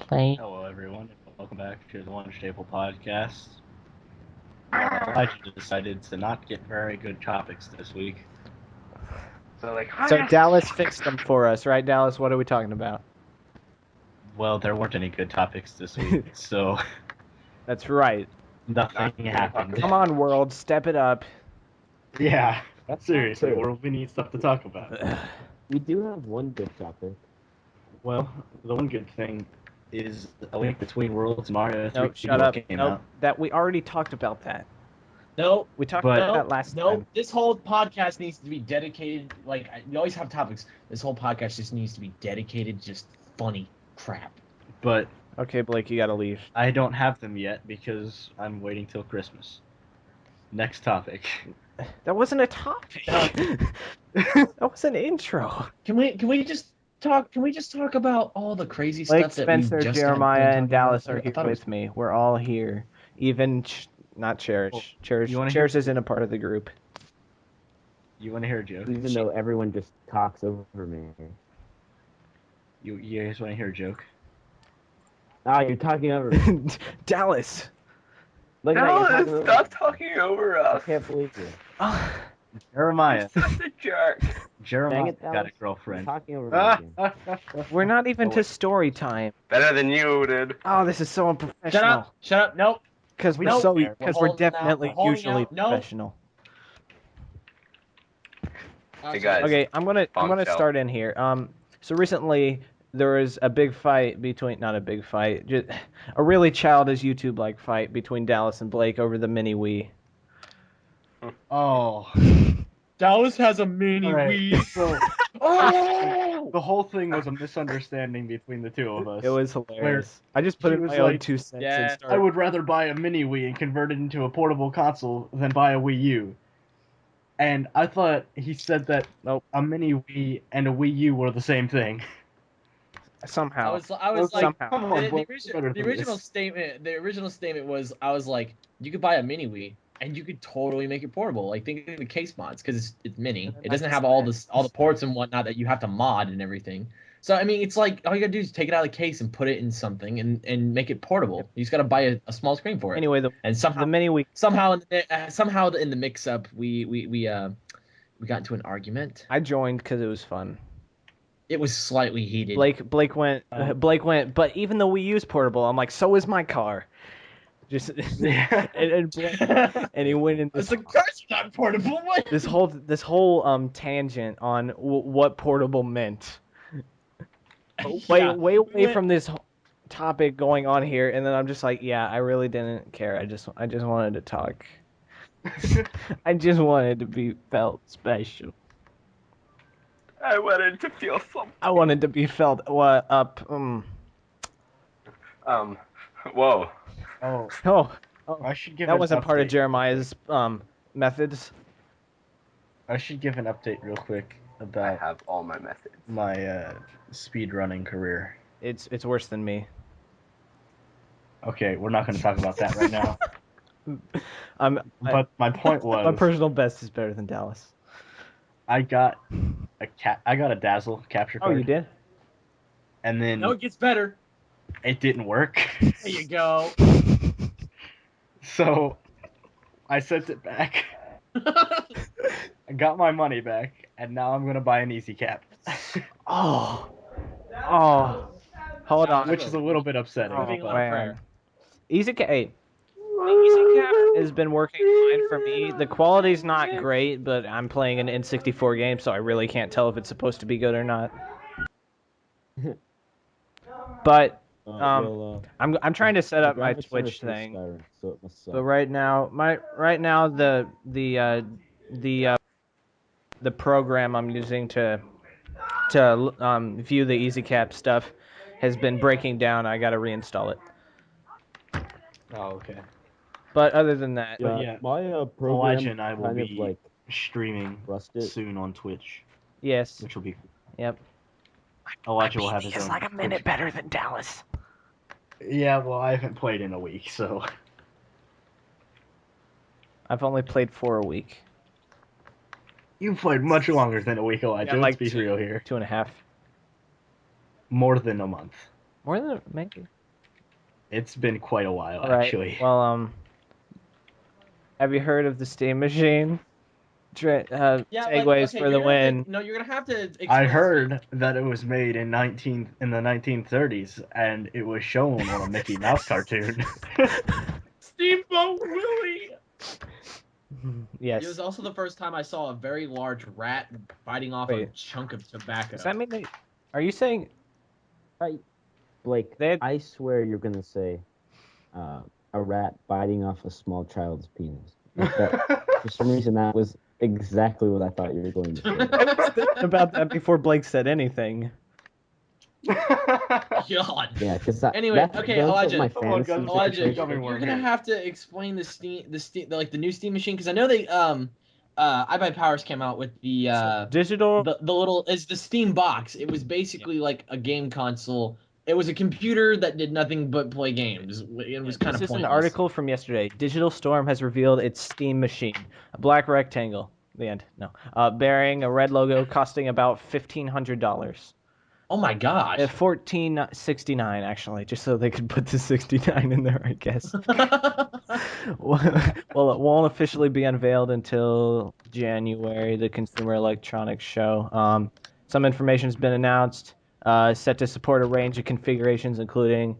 Play. Hello, everyone, and welcome back to the LunchTable podcast. Elijah decided to not get very good topics this week. So Dallas fixed them for us, right, Dallas? What are we talking about? Well, there weren't any good topics this week, so That's right. nothing happened. Come on, world, step it up. Yeah, seriously, true. we need stuff to talk about. We do have one good topic. Well, the one good thing is A Link Between Worlds Mario 3 Nope, shut up. came Nope, out. that we already talked about that. No, We talked But- about that last time. This whole podcast needs to be dedicated. Like, you always have topics. This whole podcast just needs to be dedicated to just funny crap. But Okay, Blake, you gotta leave. I don't have them yet because I'm waiting till Christmas. Next topic. That wasn't a topic. That was an intro. Can we just talk? Can we just talk about all the crazy Blake, stuff that Spencer, we just Jeremiah, got done and talking about? Dallas are I here thought it was- with me. We're all here. Even not Cherish. Well, Cherish, you wanna Cherish isn't a part of the group. You want to hear a joke? Even though everyone just talks over me. You guys want to hear a joke? Ah, you're talking over me. Dallas. Look at that, you're talking No, over stop me. talking over I us. can't believe you. Jeremiah. You're such a jerk. Jeremiah Dang it, got a Dallas. You're girlfriend. talking over me again. We're not even Oh, to wait. story time. Better than you did. Oh, this is so Shut unprofessional. up! Shut up! Nope. Because we're Nope. so We're because we're holding out. definitely We're holding usually out. Nope. professional. Hey, guys. Okay, I'm gonna Bombshell. start in here. So recently there was a big fight between not a big fight, just a really childish YouTube-like fight between Dallas and Blake over the mini Wii. Oh. Dallas has a mini Alright, Wii. so Oh! the whole thing was a misunderstanding between the two of us. It was hilarious. I just put he in was my own like, 2 cents Yeah, and I started. would rather buy a mini Wii and convert it into a portable console than buy a Wii U. And I thought he said that Nope. a mini Wii and a Wii U were the same thing. Somehow. I was like, somehow. Come on, the Blake, original, better the than original this. statement. The original statement was, I was like, you could buy a mini Wii and you could totally make it portable. Like, think of the case mods because it's mini. It doesn't have all the ports and whatnot that you have to mod and everything. So I mean, it's like all you gotta do is take it out of the case and put it in something and make it portable. You just gotta buy a small screen for it. Anyway, And somehow the mini Wii. somehow in the mix up we got into an argument. I joined because it was fun. It was slightly heated. Blake went. But even the Wii U's portable. I'm like, so is my car. Just and Blake, and he went in It's this like, car's not portable. What? this whole tangent on what portable meant. Way Yeah. away We went- from this topic going on here, and then I'm just like, yeah, I really didn't care. I just wanted to talk. I just wanted to be felt special. I wanted to feel something. I wanted to be felt up. Whoa. Oh, Oh, I should give that an wasn't part of update. Jeremiah's methods. I should give an update real quick I about have all my methods. my speedrunning career. It's worse than me. Okay, we're not going to talk about that right now. But But my point was, my personal best is better than Dallas. I got a Dazzle capture Oh, card. you did? And then No, it gets better. it didn't work. There you go. So I sent it back. I got my money back, and now I'm gonna buy an easy cap, Oh, hold on. which is a little bit upsetting. Oh, Moving on, man. prayer. Easy cap. Hey, Easy cap has been working fine for me. The quality's not great, but I'm playing an N64 game, so I really can't tell if it's supposed to be good or not. But I'm trying to set up my Twitch thing. So it must suck. But right now the program I'm using to view the EasyCap stuff has been breaking down. I got to reinstall it. Oh, okay. But other than that, yeah, yeah, my program Elijah and I will kind of be like streaming rusted. soon on Twitch, yes. which will be cool. Yep. Elijah will have his own. Twitch. better than Dallas. Yeah, well, I haven't played in a week, so I've only played 4 a week. you've played much longer than a week, Elijah. Yeah, Let's like be real here. 2.5. More than a month. More than maybe. It's been quite a while, All right. actually. Well, have you heard of the steam machine? Segways for the win. No, you're gonna have to. Explain I this to me. heard that it was made in the 1930s, and it was shown on a Mickey Mouse cartoon. Steamboat Willie. Yes. It was also the first time I saw a very large rat biting off a Wait. chunk of tobacco. Does that mean they? Are you saying? Blake, They had- I swear you're gonna say a rat biting off a small child's penis. Like that, for some reason, that was exactly what I thought you were going to say. I was thinking about that before Blake said anything. God. Yeah, because Anyway, okay, Elijah. My Oh my God, fantasy Elijah, situation- got me You're warm gonna here. have to explain the new Steam machine, because I know they iBuyPowers came out with the Digital. the little, it's the Steam box. It was basically like a game console. It was a computer that did nothing but play games. It was kind of This is pointless. an article from yesterday. Digital Storm has revealed its Steam machine, a black rectangle. The end. No. Bearing a red logo, costing about $1,500. Oh my gosh. $1,469 actually, just so they could put the 69 in there, I guess. Well, it won't officially be unveiled until January, the Consumer Electronics Show. Some information has been announced. Set to support a range of configurations, including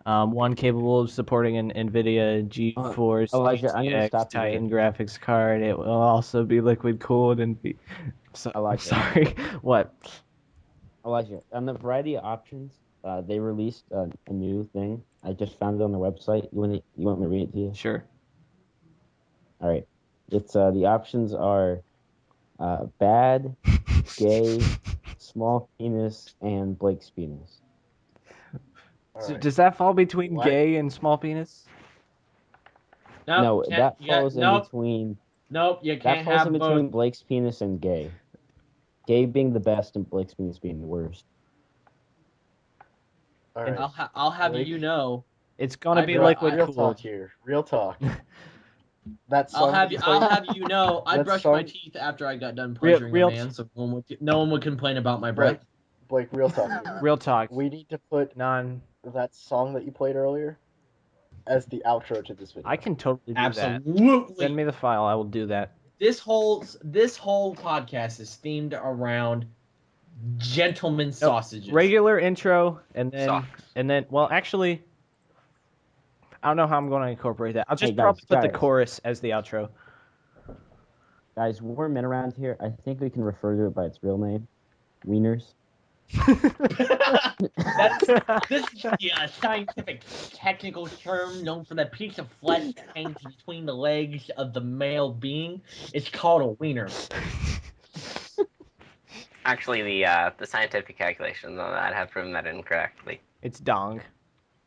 one capable of supporting an NVIDIA GeForce Elijah, I'm gonna GTX stop you there. Titan graphics card. It will also be liquid cooled and be. I'm sorry. What? Elijah, on the variety of options, they released a new thing. I just found it on their website. You want me to read it to you? Sure. All right. It's the options are bad, gay, small penis, and Blake's penis. So does that fall between What? gay and small penis? No, Nope, that falls in between. Nope, you That can't falls have in between both. Blake's penis and gay. Gay being the best and Blake's penis being the worst. All right. I'll have Blake? you know. It's gonna be Real liquid Real cooled. talk here. Real talk. That I'll song have that you. played- I'll have you know. I That brushed my song- teeth after I got done Real- pleasuring real- a man, so no one would complain about my breath. Blake, real talk here. Real talk. We need to put Non. that song that you played earlier as the outro to this video. I can totally do that. Absolutely. Send me the file. I will do that. This whole podcast is themed around gentleman sausages. Regular intro, and then Socks. well, actually, I don't know how I'm going to incorporate that. I'll just Hey, guys, probably put the guys. chorus as the outro. Guys, we're men around here. I think we can refer to it by its real name. Wieners. This is the scientific technical term known for that piece of flesh that hangs between the legs of the male being. It's called a wiener. Actually, the scientific calculations on that have proven that incorrectly. It's dong.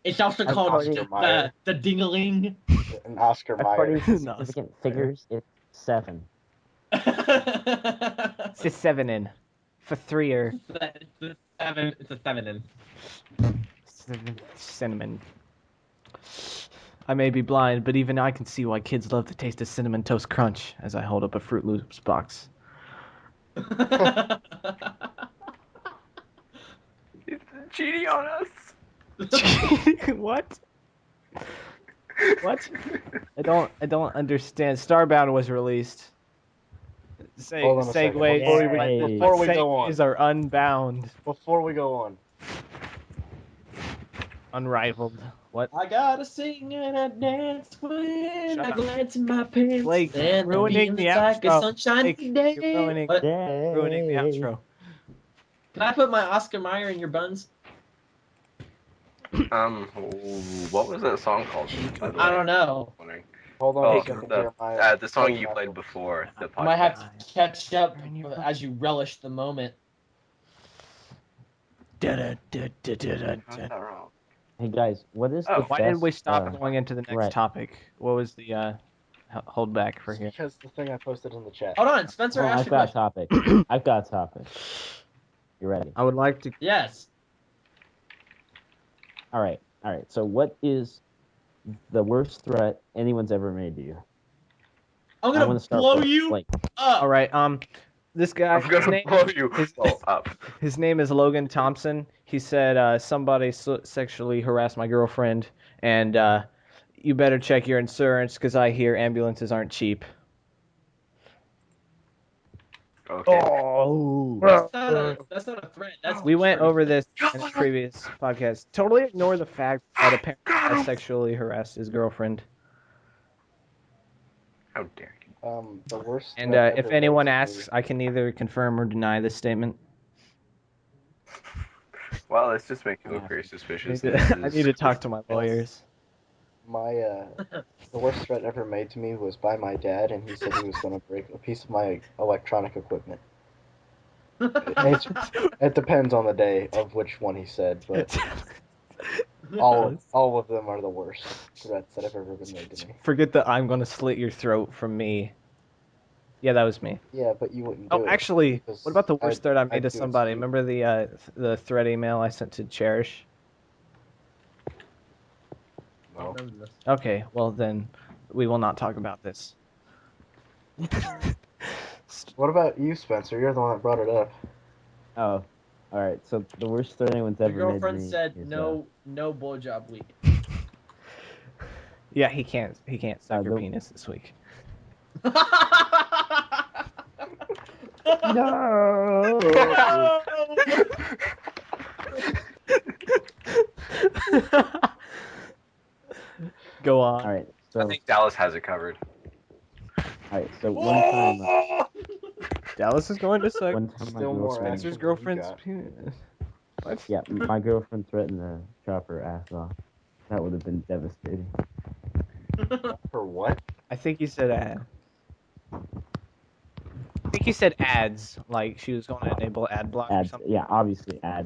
It's also I've called already- the dingaling. And Oscar According Mayer. to No, significant figures, it's 7. It's a 7 in. For 3-er. It's a feminine. Cinnamon. I may be blind, but even I can see why kids love the taste of Cinnamon Toast Crunch as I hold up a Fruit Loops box. It's cheating on us. What? What? I don't understand. Starbound was released. Hold on a second. Segways. Before we go on. Segways are unbound, Before we go on. unrivaled. What? I gotta sing and I dance when Shut I up. glance in my pants. Blake, and ruining the like a outro. sunshiny Blake, day. you're ruining What? the outro. Can I put my Oscar Mayer in your buns? What was that song called? By the way? I don't know. Wondering. Hold on Oh, a second, Jeremiah. the song you played before the podcast. I might have to catch up In your as you relish the moment. How's that wrong? Hey guys, what is Oh, the Why best, didn't we stop going into the next right. topic? What was the hold back for here? Because the thing I posted in the chat. Hold on, Spencer, Hold on, ask I've your got a question. topic. I've got a topic. You ready? I would like to. Yes. All right. So what is the worst threat anyone's ever made to you? I'm I gonna wanna start blow with, you Blake. up. All right. this guy, I'm gonna blow you up. his name is Logan Thompson. He said somebody sexually harassed my girlfriend, and you better check your insurance because I hear ambulances aren't cheap. Okay. Oh. That's not a threat. That's We went true. over this in a previous podcast. Totally ignore the fact that apparently I sexually harassed his girlfriend. How dare you? The worst. And threat if ever anyone made to asks, I can neither confirm or deny this statement. Well, it's just making me look very suspicious. I need to talk to my lawyers. the worst threat ever made to me was by my dad, and he said he was going to break a piece of my electronic equipment. It depends on the day of which one he said, but all of them are the worst threats that have ever been made to me. Forget the "I'm gonna slit your throat" from me. Yeah, that was me. Yeah, but you wouldn't do Oh, it. actually, because what about the worst threat I I'd made to do it somebody? you. Remember the threat email I sent to Cherish? No. Okay, well then, we will not talk about this. What about you, Spencer? You're the one that brought it up. Oh, all right. So the worst threat anyone's Your ever made to girlfriend me said is, no blowjob week. Yeah, he can't suck your the- penis this week. No. Go on. All right. So I think Dallas has it covered. all right. So one time, Dallas is going to suck one time my Still more girlfriend. action. Spencer's girlfriend's penis. What? Yeah, my girlfriend threatened to chop her ass off. That would have been devastating. For what? I think he said ad. I think he said ads, like she was going to enable ad block or Ad, something. yeah, obviously ad.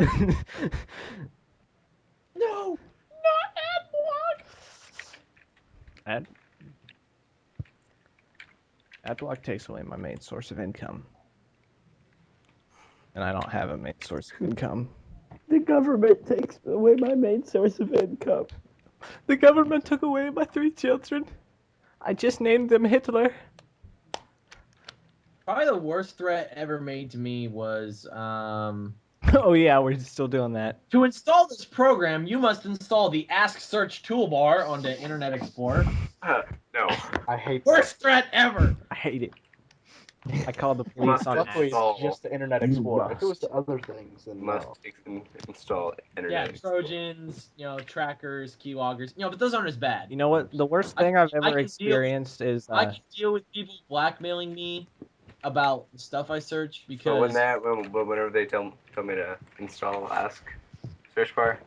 No, not ad block. Ad block takes away my main source of income. And I don't have a main source of income. The government takes away my main source of income. The government took away my 3 children. I just named them Hitler. Probably the worst threat ever made to me was Oh yeah, we're still doing that. to install this program, you must install the Ask Search toolbar on the Internet Explorer. No. I hate Worst threat ever. I hate it. I called the police on Luckily, ads. it's just the Internet You Explorer. If it was must. the other things, then Must no. install Yeah, Internet Explorer. Trojans, trackers, keyloggers, but those aren't as bad. You know what? The worst thing I've I ever can deal- experienced is I can deal with people blackmailing me about the stuff I search But because whenever they tell me to install Ask search bar,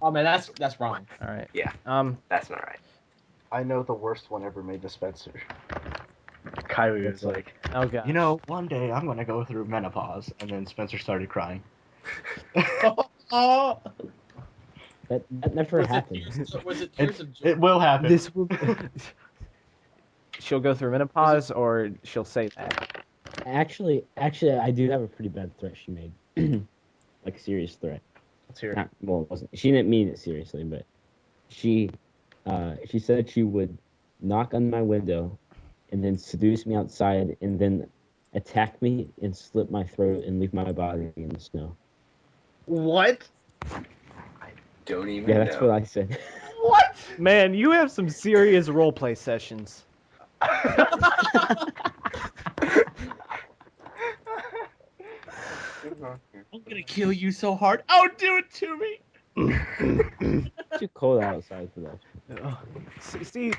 oh man, that's wrong. all right. Yeah. That's not right. I know the worst one ever made to Spencer. Kylie was like, Oh god. you know, one day I'm gonna go through menopause, and then Spencer started crying. Oh, That never happened. was it tears of joy? It will happen. This will. She'll go through menopause, or she'll say that. Actually, I do have a pretty bad threat she made. Like a serious threat. Let's hear it. Not, well, it wasn't. She didn't mean it seriously, but she said she would knock on my window, and then seduce me outside, and then attack me and slit my throat and leave my body in the snow. What? Don't even Yeah, that's know. what I said. What? Man, you have some serious roleplay sessions. I'm gonna kill you so hard. Oh, do it to me. It's too cold outside for that. Ugh. See,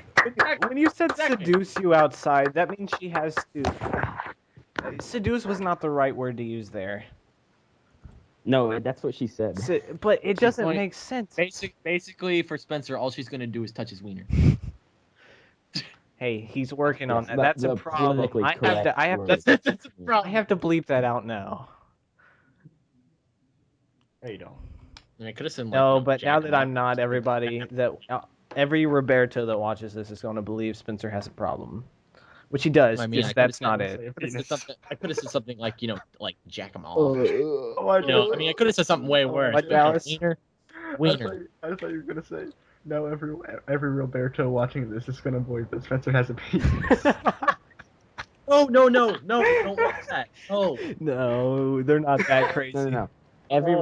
when you said seduce you outside, that means she has to. Seduce was not the right word to use there. No, that's what she said. But it doesn't going- make sense. Basically, for Spencer, all she's gonna do is touch his wiener. Hey, he's working on Yes, that. That's a the problem. politically I have correct to. I have word. to. That's a I problem. have to bleep that out now. There you go. I could have said No, but now that I'm not, everybody every Roberto that watches this is going to believe Spencer has a problem, which he does. I mean, just I could've that's not said- it. I could have said something like like jack him off. Oh, I I could have said something way worse. What, Dallas? Wiener. I thought you were gonna say. No, every Roberto watching this is gonna believe that Spencer has a penis. Oh No, don't watch that. No, No, they're not that crazy. No. Every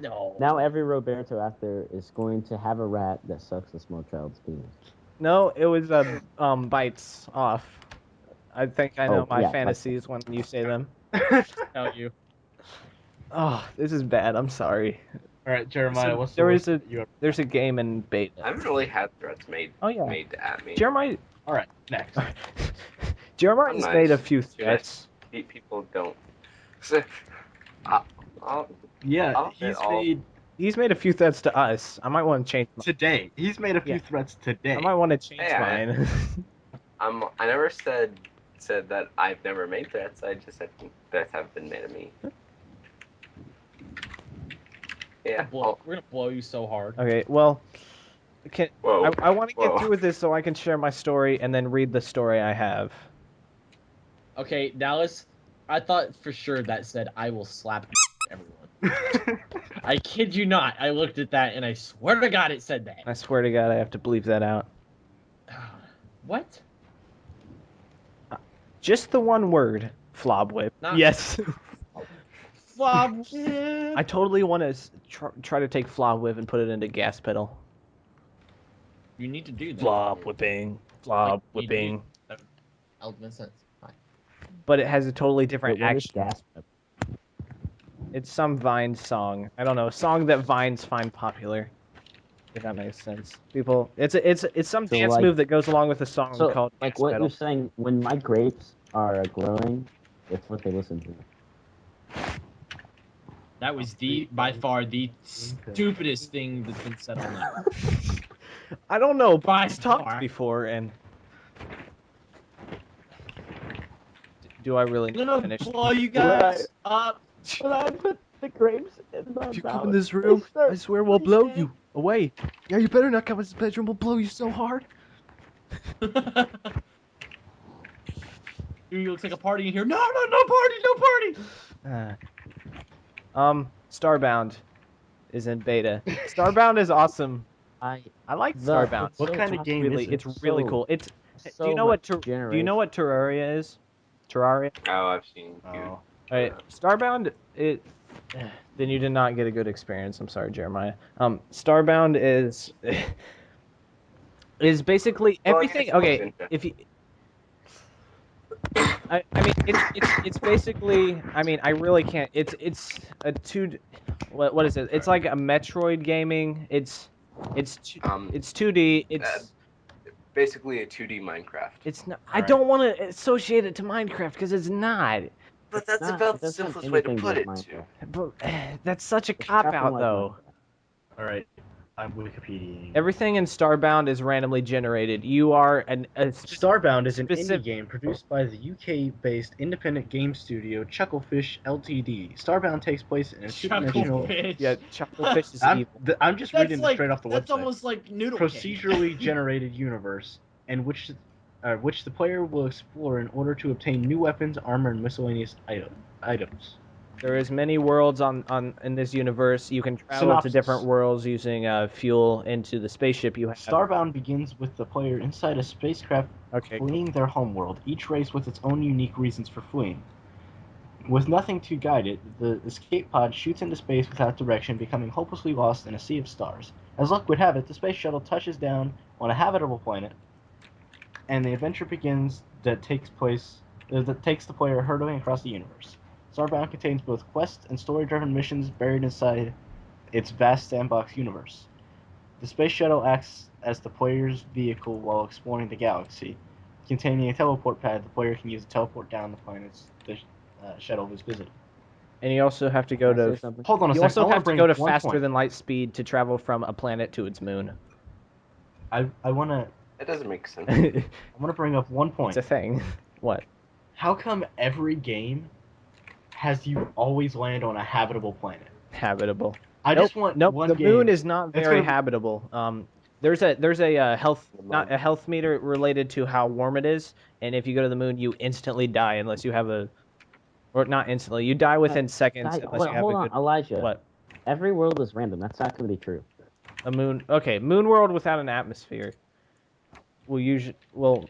no. now every Roberto out there is going to have a rat that sucks a small child's penis. No, it was bites off. I think I know Oh, my yeah, fantasies when you say them. Tell you. Oh, this is bad. I'm sorry. All right, Jeremiah, So, what's the there worst is that you ever... There's a game in beta. I haven't really had threats made Oh yeah, at me. Jeremiah. All right, next. Jeremiah's I'm made a nice. few Too nice. threats. People don't. So, I'll Yeah, admit He's made a few threats to us. I might want to change mine. today. He's made a few Yeah. threats today. I might want to change Hey, mine. I never said that I've never made threats. I just said threats have been made of me. Yeah. We're gonna blow you so hard. Okay, well, Whoa. I want to get Whoa. through with this so I can share my story and then read the story I have. Okay, Dallas. I thought for sure that said I will slap everyone. I kid you not. I looked at that and I swear to God it said that. I swear to God, I have to bleep that out. What? Just the one word, flob whip. Not- Yes. Flob. I totally want to try to take flob whip and put it into gas pedal. You need to do that. Flob whipping. Flob Like, you whipping. do- Element sense. Fine. But it has a totally different But what is action. gas? It's some Vine song. I don't know, a song that Vines find popular. If that makes sense. People, it's some So, dance like- move that goes along with a song So, called like gas what pedal. you're saying, when my grapes are glowing, it's what they listen to. That was by far the stupidest thing that's been said all night. I don't know, but By I've talked far. before, and do I really need to finish? blow you guys up. When I put the grapes in my If you mouth, come in this they room, start I swear we'll blow bleeding. you away. Yeah, you better not come in this bedroom. We'll blow you so hard. It looks like a party in here. No party, no party. Starbound is in beta. Starbound is awesome. I like Starbound. it's What so kind of tough. game Really, is it? it's really So- cool. It's so do you know what much do you know what Terraria is? Terraria. Oh, I've seen you. Oh. Alright, Starbound, then you did not get a good experience. I'm sorry, Jeremiah. Starbound is basically Well, everything. it's Okay, interesting. if you, I mean, it's basically. I mean, I really can't. It's a what is it? It's like a Metroid gaming. It's 2D. It's Basically a 2D Minecraft. it's not. I Alright. don't want to associate it to Minecraft because it's not. But that's Not- about it the doesn't have simplest way to anything put do it, with too. Minecraft. But that's such a It's cop nothing out like though. All right, I'm Wikipedia. Everything in Starbound is randomly generated. You are Starbound is an Specific- indie game produced by the UK-based independent game studio Chucklefish Ltd. Starbound takes place in a two-dimensional. Chucklefish. Yeah, Chucklefish is evil. I'm just reading this straight off the That's website. almost like noodle cake. Procedurally generated universe, in which the player will explore in order to obtain new weapons, armor, and miscellaneous items. There is many worlds in this universe. You can travel Synopsis. to different worlds using fuel into the spaceship you have. Starbound begins with the player inside a spacecraft Okay. fleeing their homeworld, each race with its own unique reasons for fleeing. With nothing to guide it, the escape pod shoots into space without direction, becoming hopelessly lost in a sea of stars. As luck would have it, the space shuttle touches down on a habitable planet, and the adventure begins that takes the player hurtling across the universe. Starbound contains both quest and story-driven missions buried inside its vast sandbox universe. The space shuttle acts as the player's vehicle while exploring the galaxy. Containing a teleport pad, the player can use to teleport down the planets the shuttle is visiting. And you also have to go Can I say to. something? Hold on a You second. also I wanna have to bring go to up one faster point. than light speed to travel from a planet to its moon. I want to That doesn't make sense. It's bring up one point. a thing. What? How come every game has you always land on a habitable planet? Habitable. I just want Nope. one The game. moon is not It's very gonna- habitable. There's a health meter related to how warm it is, and if you go to the moon, you instantly die unless you have or not instantly. You die within seconds Guys, unless you have hold a on, good. Elijah. What? Every world is random. That's not going to be true. A moon. Okay, moon world without an atmosphere. Will usually. Well,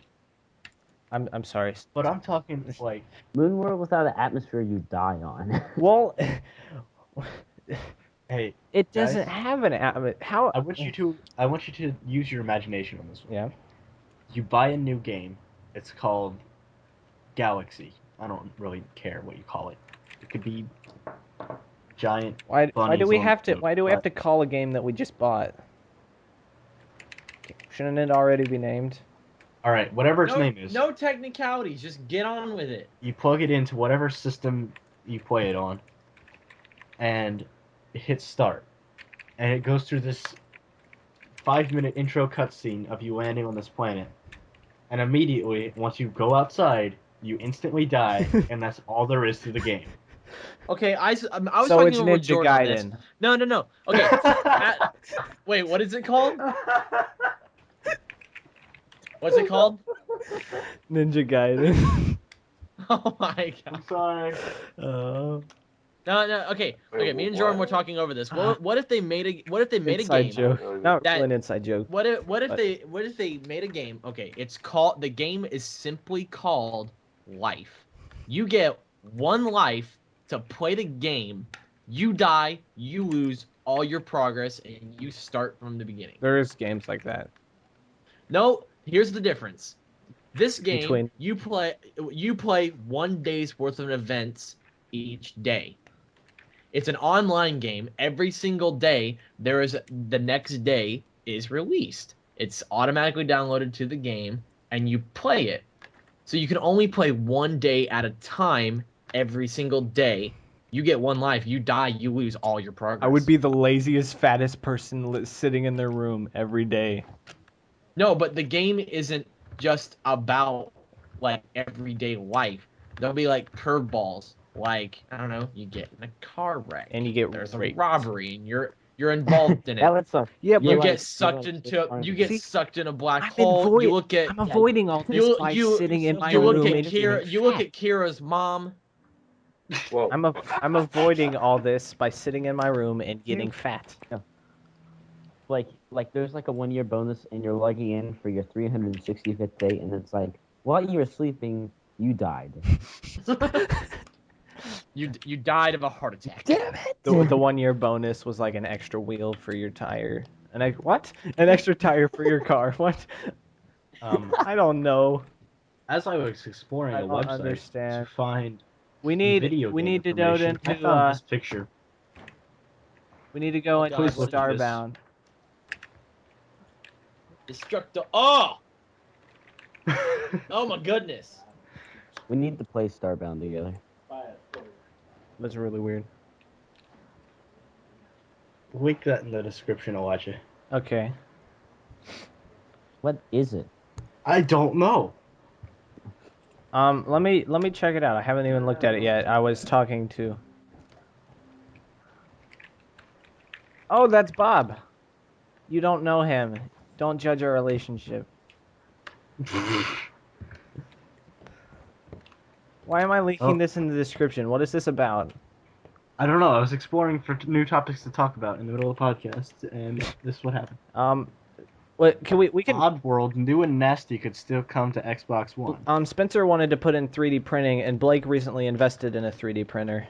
I'm sorry. But I'm talking like Moon world without an atmosphere you die on. Well, hey, it guys, doesn't have an how. I want you to use your imagination on this one. Yeah. You buy a new game. It's called Galaxy. I don't really care what you call it. It could be giant. Why do bunnies we on have to? foot, Why do we have but to call a game that we just bought? Shouldn't it already be named? All right, whatever its name is. No technicalities. Just get on with it. You plug it into whatever system you play it on, and it hits start, and it goes through this 5-minute intro cutscene of you landing on this planet, and immediately once you go outside, you instantly die, and that's all there is to the game. Okay, I was So talking it's with Ninja Jordan on this. Gaiden. No. Okay. Wait, what is it called? What's it called? Ninja Gaiden. Oh my god. I'm sorry. Oh. No. Okay. Wait, Me and Jordan were what? talking over this. What if they made a Inside game? joke. Really? Not That- really an inside joke. What if But- they made a game? Okay, the game is simply called Life. You get one life to play the game. You die, you lose all your progress, and you start from the beginning. There is games like that. No, here's the difference. This game Between- you play 1 day's worth of events each day. It's an online game. Every single day the next day is released. It's automatically downloaded to the game and you play it. So you can only play 1 day at a time every single day. You get one life, you die, you lose all your progress. I would be the laziest, fattest person sitting in their room every day. No, but the game isn't just about like everyday life. There'll be like curveballs, like I don't know, you get in a car wreck, And you get there's raped. a robbery, and you're involved in it. That would suck. Yeah, You but get sucked into See, sucked in a black I'm hole. You look at I'm avoiding all this by sitting in my you room look at and Kira. getting You look fat. at Kira's mom. Whoa. I'm avoiding all this by sitting in my room and getting fat. Like there's like a 1-year bonus and you're logging in for your 365th day and it's like while you were sleeping you died. You died of a heart attack. Damn it! The 1-year bonus was like an extra wheel for your tire. What? An extra tire for your car. What? I don't know. As I was exploring I the don't website understand. to find We need video we game need to go information, I into found this picture. we need to go Oh, into God, what is this? Starbound. Destructo. Oh! Oh my goodness. We need to play Starbound together. That's really weird. Link that in the description, I'll watch it. Okay. What is it? I don't know. Let me check it out. I haven't even looked at it yet. I was talking to. Oh, that's Bob. You don't know him. Don't judge our relationship. Why am I linking this in the description? What is this about? I don't know. I was exploring for new topics to talk about in the middle of the podcast, and this is what happened. What can we can Oddworld, new and nasty, could still come to Xbox One. Spencer wanted to put in 3D printing, and Blake recently invested in a 3D printer.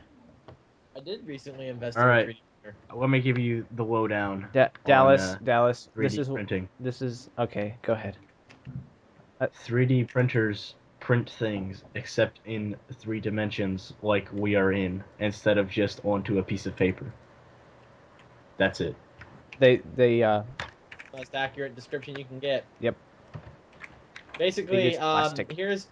I did recently invest All in right. a 3D printer. Let me give you the lowdown. Dallas, 3D printing. This is okay. Go ahead. 3D printers print things except in 3 dimensions like we are in, instead of just onto a piece of paper. That's it. They Most accurate description you can get. Yep. Basically, use plastic. here's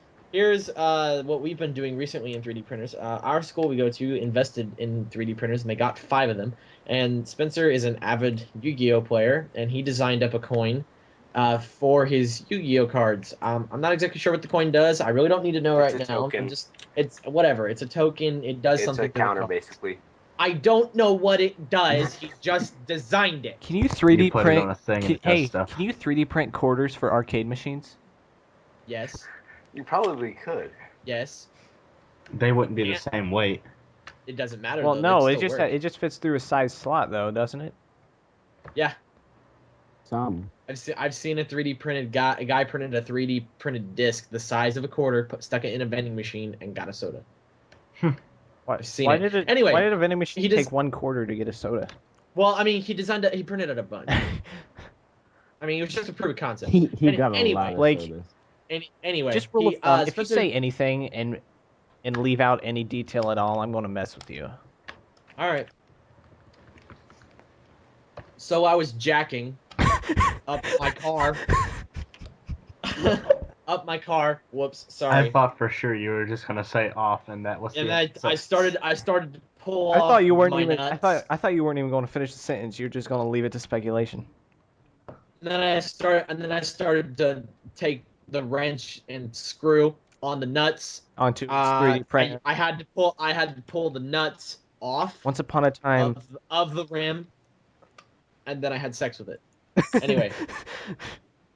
what we've been doing recently in 3D printers. Our school we go to invested in 3D printers, and they got 5 of them. And Spencer is an avid Yu-Gi-Oh player, and he designed up a coin for his Yu-Gi-Oh cards. I'm not exactly sure what the coin does. I really don't need to know It's right a now. token. It's whatever. It's a token. It does It's something. a to the counter, card. basically. I don't know what it does. He just designed it. Can you 3D You put it print? on a thing and it does Hey, stuff. can you 3D print quarters for arcade machines? Yes. You probably could. Yes. They wouldn't be Yeah. the same weight. It doesn't matter. Well, though. no, They'd it still just work. it just fits through a size slot though, doesn't it? Yeah. Some. I've seen a 3D printed guy. A guy printed a 3D printed disc the size of a quarter, stuck it in a vending machine, and got a soda. I've seen Why it. did it? Anyway, why did a vending machine he just- take 1/4 to get a soda? Well, I mean, he printed it a bunch. I mean, it was just a proof of concept. He got anyway, a lot of like, sodas. Anyway, Just rule of thumb: if you Spencer- say anything and leave out any detail at all, I'm gonna mess with you. All right. So I was jacking up my car. Up my car. Whoops, sorry. I thought for sure you were just gonna say off, and that was. And the I started to pull I off. thought you weren't my even. nuts. I thought you weren't even going to finish the sentence. You're just going to leave it to speculation. And then I started to take the wrench and screw on the nuts. Onto 3D printer. I had to pull the nuts off Once upon a time. of the rim, and then I had sex with it.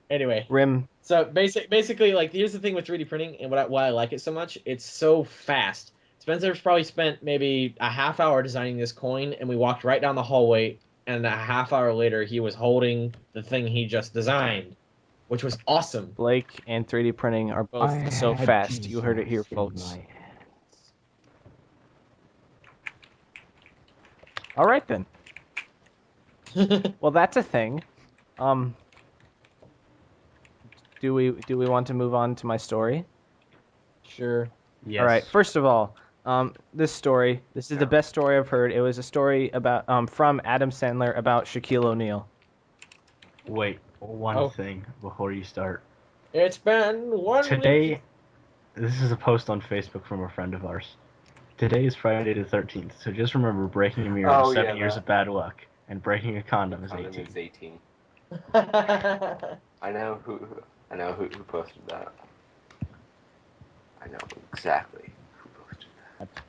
Anyway. Rim. So basically, like, here's the thing with 3D printing and why I like it so much. It's so fast. Spencer's probably spent maybe a half hour designing this coin, and we walked right down the hallway, and a half hour later, he was holding the thing he just designed, which was awesome. Blake and 3D printing are both I so had fast. You heard it here, Jesus in folks. my hands. All right then. Well, that's a thing. Do we want to move on to my story? Sure. Yes. All right. First of all, this is the best story I've heard. It was a story about from Adam Sandler about Shaquille O'Neal. Wait, one thing before you start. It's been 1 week. Today, this is a post on Facebook from a friend of ours. Today is Friday the 13th, so just remember breaking a mirror Oh, is 7 yeah, years that. of bad luck, and breaking a condom is Condom 18. is 18. I know who posted that. I know exactly who posted that. That's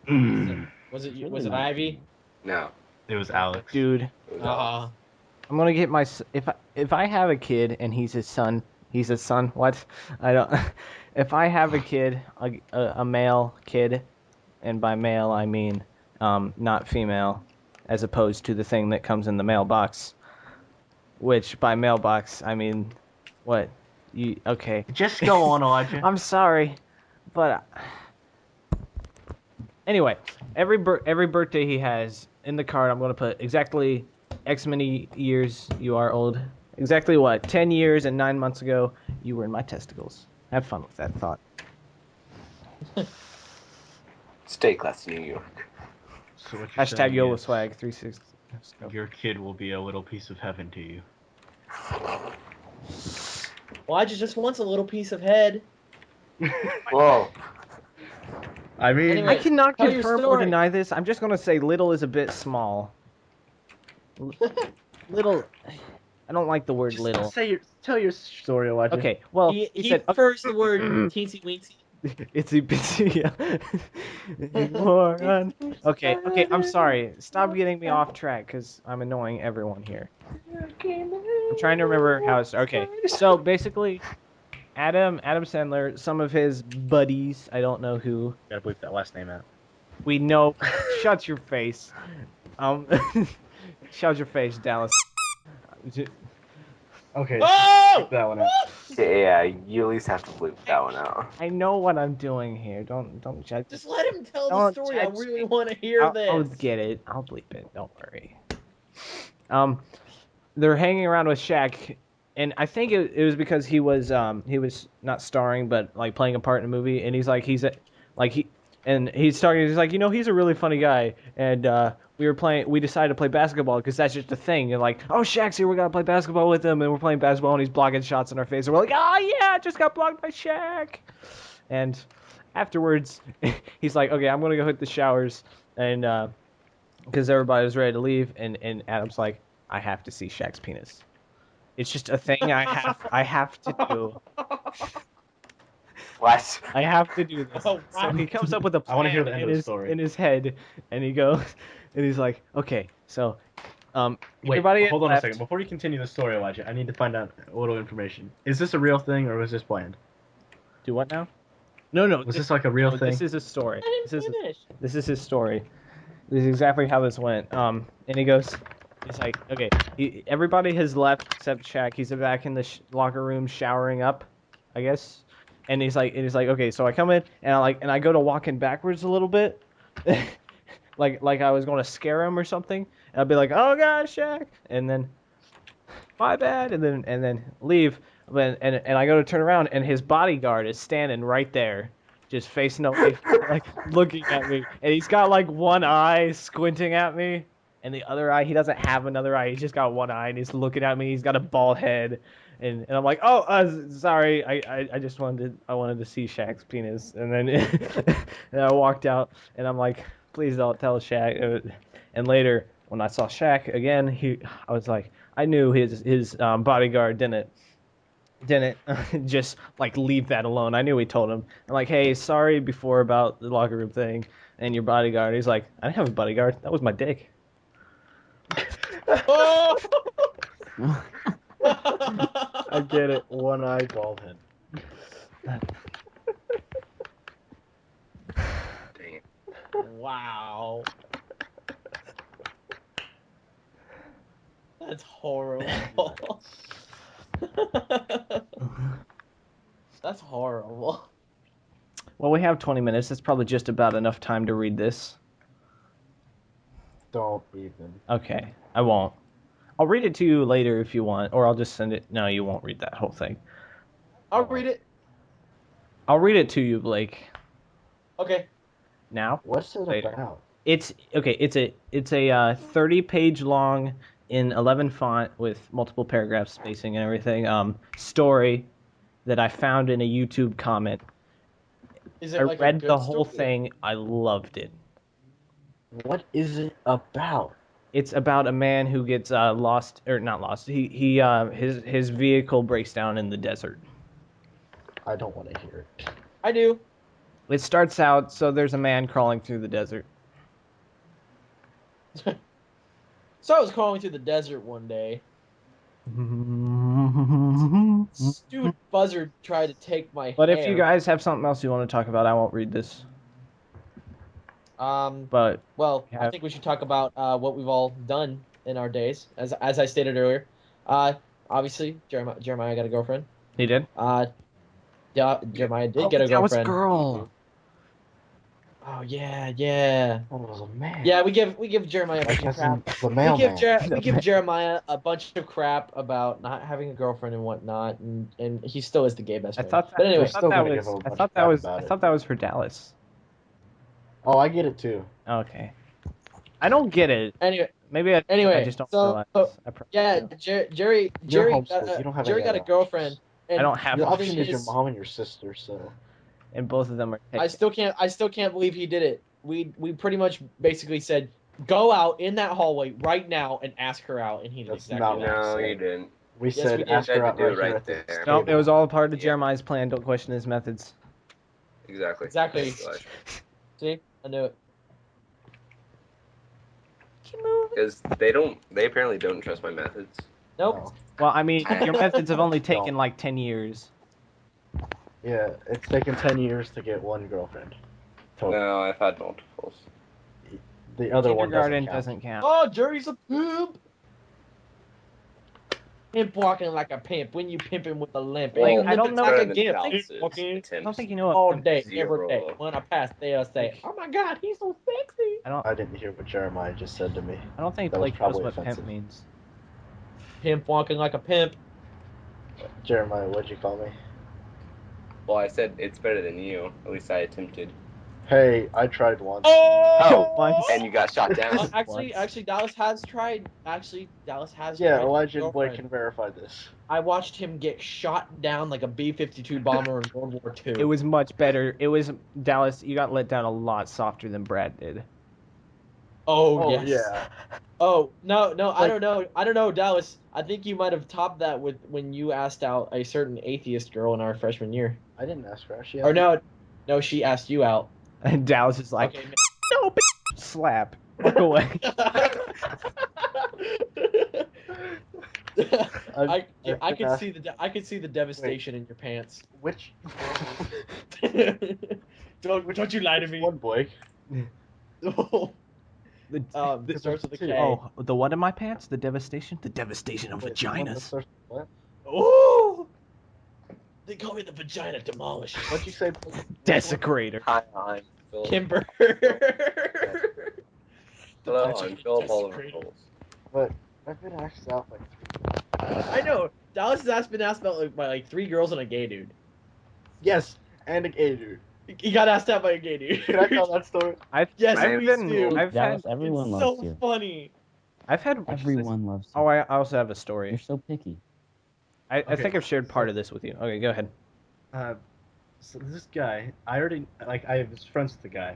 funny. Was it Really was it not. Ivy? No, It was Alex. Dude, it was Alex. I'm gonna get my if I have a kid and he's his son. What? I don't. If I have a kid, a male kid, and by male I mean not female, as opposed to the thing that comes in the mailbox. Which by mailbox I mean, what? Okay? Just go on, Elijah. I'm sorry, but anyway, every birthday he has in the card, I'm gonna put exactly X many years you are old. Exactly what? 10 years and 9 months ago, you were in my testicles. Have fun with that thought. Stay class, New York. So what you're Hashtag saying YOLO is swag 360. your kid will be a little piece of heaven to you. Elijah just wants a little piece of head. Whoa. I mean, Anyway, I cannot tell your confirm or story. deny this. I'm just gonna say little is a bit small. Little. I don't like the word just little. tell your story, Elijah. Okay, well, He said prefers the word teensy weensy. itsy bitsy. Moron. Okay, I'm sorry. Stop getting me off track because I'm annoying everyone here. I'm trying to remember how it's. Okay, so basically, Adam Sandler, some of his buddies, I don't know who. Gotta bleep that last name out. We know. Shut your face. Shut your face, Dallas. Okay. Oh! Bleep that one out. Yeah, you at least have to bleep that one out. I know what I'm doing here. Don't judge. Just let him tell the Don't story. I judge really me. want to hear this. I'll get it. I'll bleep it. Don't worry. They're hanging around with Shaq, and I think it was because he was not starring, but like playing a part in a movie, and he's like he's like he's like, you know, he's a really funny guy, and we decided to play basketball because that's just a thing, and like, oh, Shaq's here, we gotta play basketball with him, and we're playing basketball, and he's blocking shots in our face, and we're like, oh yeah, I just got blocked by Shaq, and afterwards, he's like, okay, I'm gonna go hit the showers, and because everybody was ready to leave, and Adam's like, I have to see Shaq's penis. It's just a thing I have to do. What? I have to do this. Oh, So wow. he comes up with a I wanna hear the plan end of the story. in his head, and he goes, and he's like, okay, so, Wait, everybody hold on left. a second. Before you continue the story, Elijah, I need to find out a little information. Is this a real thing or was this planned? Do what now? No. Was this like a real thing? This is a story. I didn't finish. This is his story. This is exactly how this went. And he goes, He's like, okay, everybody has left except Shaq. He's back in the locker room showering up, I guess. And he's like, okay, so I come in and I go to walking backwards a little bit, like I was going to scare him or something. And I'll be like, oh God, Shaq, and then my bad, and then leave. And I go to turn around and his bodyguard is standing right there, just facing away, like looking at me, and he's got like one eye squinting at me. And the other eye, he doesn't have another eye. He's just got one eye, and he's looking at me. He's got a bald head, and I'm like, oh, sorry, I just wanted to see Shaq's penis, and then and I walked out, and I'm like, please don't tell Shaq. And later, when I saw Shaq again, I was like, I knew his bodyguard didn't just like leave that alone. I knew he told him, I'm like, hey, sorry before about the locker room thing and your bodyguard. He's like, I didn't have a bodyguard. That was my dick. Oh! I get it. One eye, bald head. Dang it. Wow. That's horrible. That's horrible. Well, we have 20 minutes. That's probably just about enough time to read this. Don't even. Okay, I won't. I'll read it to you later if you want, or I'll just send it. No, you won't read that whole thing. I'll read it. I'll read it to you, Blake. Okay. Now. What's it Later. about? It's okay. It's a 30-page long in 11 font with multiple paragraph spacing and everything. Story that I found in a YouTube comment. Is it I like a read good the whole story? thing. I loved it. What is it about? It's about a man who gets lost, or not lost. His vehicle breaks down in the desert. I don't want to hear it. I do. It starts out so there's a man crawling through the desert. So I was crawling through the desert one day. Stupid buzzard tried to take my But hair. if you guys have something else you want to talk about, I won't read this. But well, Yeah. I think we should talk about what we've all done in our days, as I stated earlier. Obviously, Jeremiah got a girlfriend. he did. Yeah, Jeremiah did get a that was a girlfriend. girl. Oh yeah. Oh, it was a man. Yeah, we give Jeremiah a My bunch of cousin, crap. the We mailman. give Jeremiah a bunch of crap about not having a girlfriend and whatnot, and he still is the gay best I friend. thought that. But anyway, I still thought that gonna give was. him a I bunch thought of that crap was. about I it. thought that was for Dallas. Oh, I get it too. Okay. I don't get it. anyway, Maybe I just don't so realize. yeah, Jerry You're homeschooled. You don't have Jerry any got a other girlfriend. And I don't have Your the options. option thing is your mom and your sister, so. And both of them are. I still can't believe he did it. We pretty much basically said, go out in that hallway right now and ask her out, and he did That's exactly not that. No, said. you didn't. We Yes, said we did. ask her You had out to do right it here right at this there. No, table. it was all part of Yeah. Jeremiah's plan. Don't question his methods. Exactly. Exactly. See, I knew it. Because they apparently don't trust my methods. Nope. No. Well, I mean, your methods have only taken like 10 years. Yeah, it's taken 10 years to get one girlfriend. Total. No, I've had multiples. The other one Kindergarten doesn't count. Oh, Jerry's a pimp. Pimp walking like a pimp when you pimping with a limp. Like, Ain't I don't limping know- like a Better than gift. Dallas's Okay. I don't think you know what. All day, every Zero. day. When I pass, they'll say, "Oh my God, he's so sexy." I didn't hear what Jeremiah just said to me. I don't think That was Blake knows probably what offensive. pimp means. Pimp walking like a pimp. Jeremiah, what'd you call me? Well, I said it's better than you. At least I attempted. Hey, I tried once. Oh, Once. And you got shot down. actually, Dallas has tried. Dallas has. Yeah, tried Elijah with and Blake girlfriend. can verify this. I watched him get shot down like a B-52 bomber in World War II. It was much better. It was Dallas. You got let down a lot softer than Brad did. Oh, Oh, yes. yeah. Oh no, I Like- don't know, Dallas. I think you might have topped that with when you asked out a certain atheist girl in our freshman year. I didn't ask her. She Or no, she asked you out. And Dallas is like, Okay. no, bitch, slap. Walk away. I I've could been see I could see the devastation in your pants. Which Don't you lie to me. one, Blake? It starts with a K. Oh, the what in my pants? The devastation? The devastation of Wait, the one that vaginas. starts with what? Oh! They call me the vagina demolisher. What'd you say? Desecrator. Hi, I'm Phil. Kimber. Hello, I'm Phil Desecrator. Robertos. But I've been asked out like 3 I know. Dallas has been asked about by 3 girls and a gay dude. Yes, and a gay dude. He got asked out by a gay dude. Can I tell that story? Yes, I've please been. do. I've Dallas, had. everyone It's loves so you. funny. I've had. Everyone loves you. Oh, I also have a You're story. so picky. I Okay, think I've shared part so- of this with you. Okay, go ahead. So this guy, I was friends with the guy.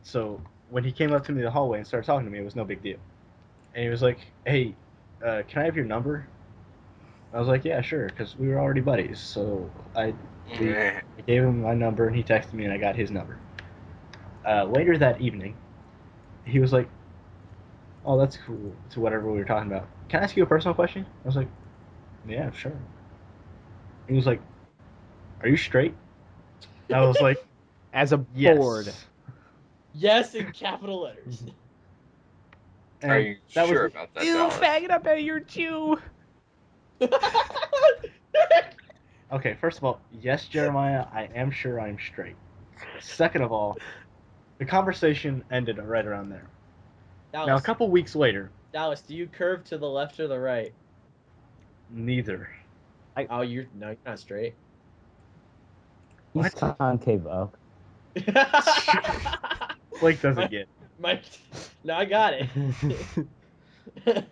So when he came up to me in the hallway and started talking to me, it was no big deal. And he was like, "Hey, can I have your number?" I was like, "Yeah, sure," because we were already buddies. So I gave him my number, and he texted me, and I got his number. Later that evening, he was like, "Oh, that's cool," to whatever we were talking about. "Can I ask you a personal question?" I was like, "Yeah, sure." He was like, "Are you straight?" I was like, As a "Yes." board. Yes, in capital letters. And Are you that sure was about that, Ew, Dallas? faggot, I bet you're Jew. okay. First of all, yes, Jeremiah, I am sure I'm straight. Second of all, the conversation ended right around there. Dallas, Now, a couple weeks later, Dallas, do you curve to the left or the right? neither. Oh, you're not straight. He's What? concave up. Blake doesn't get. Mike, no, I got it. All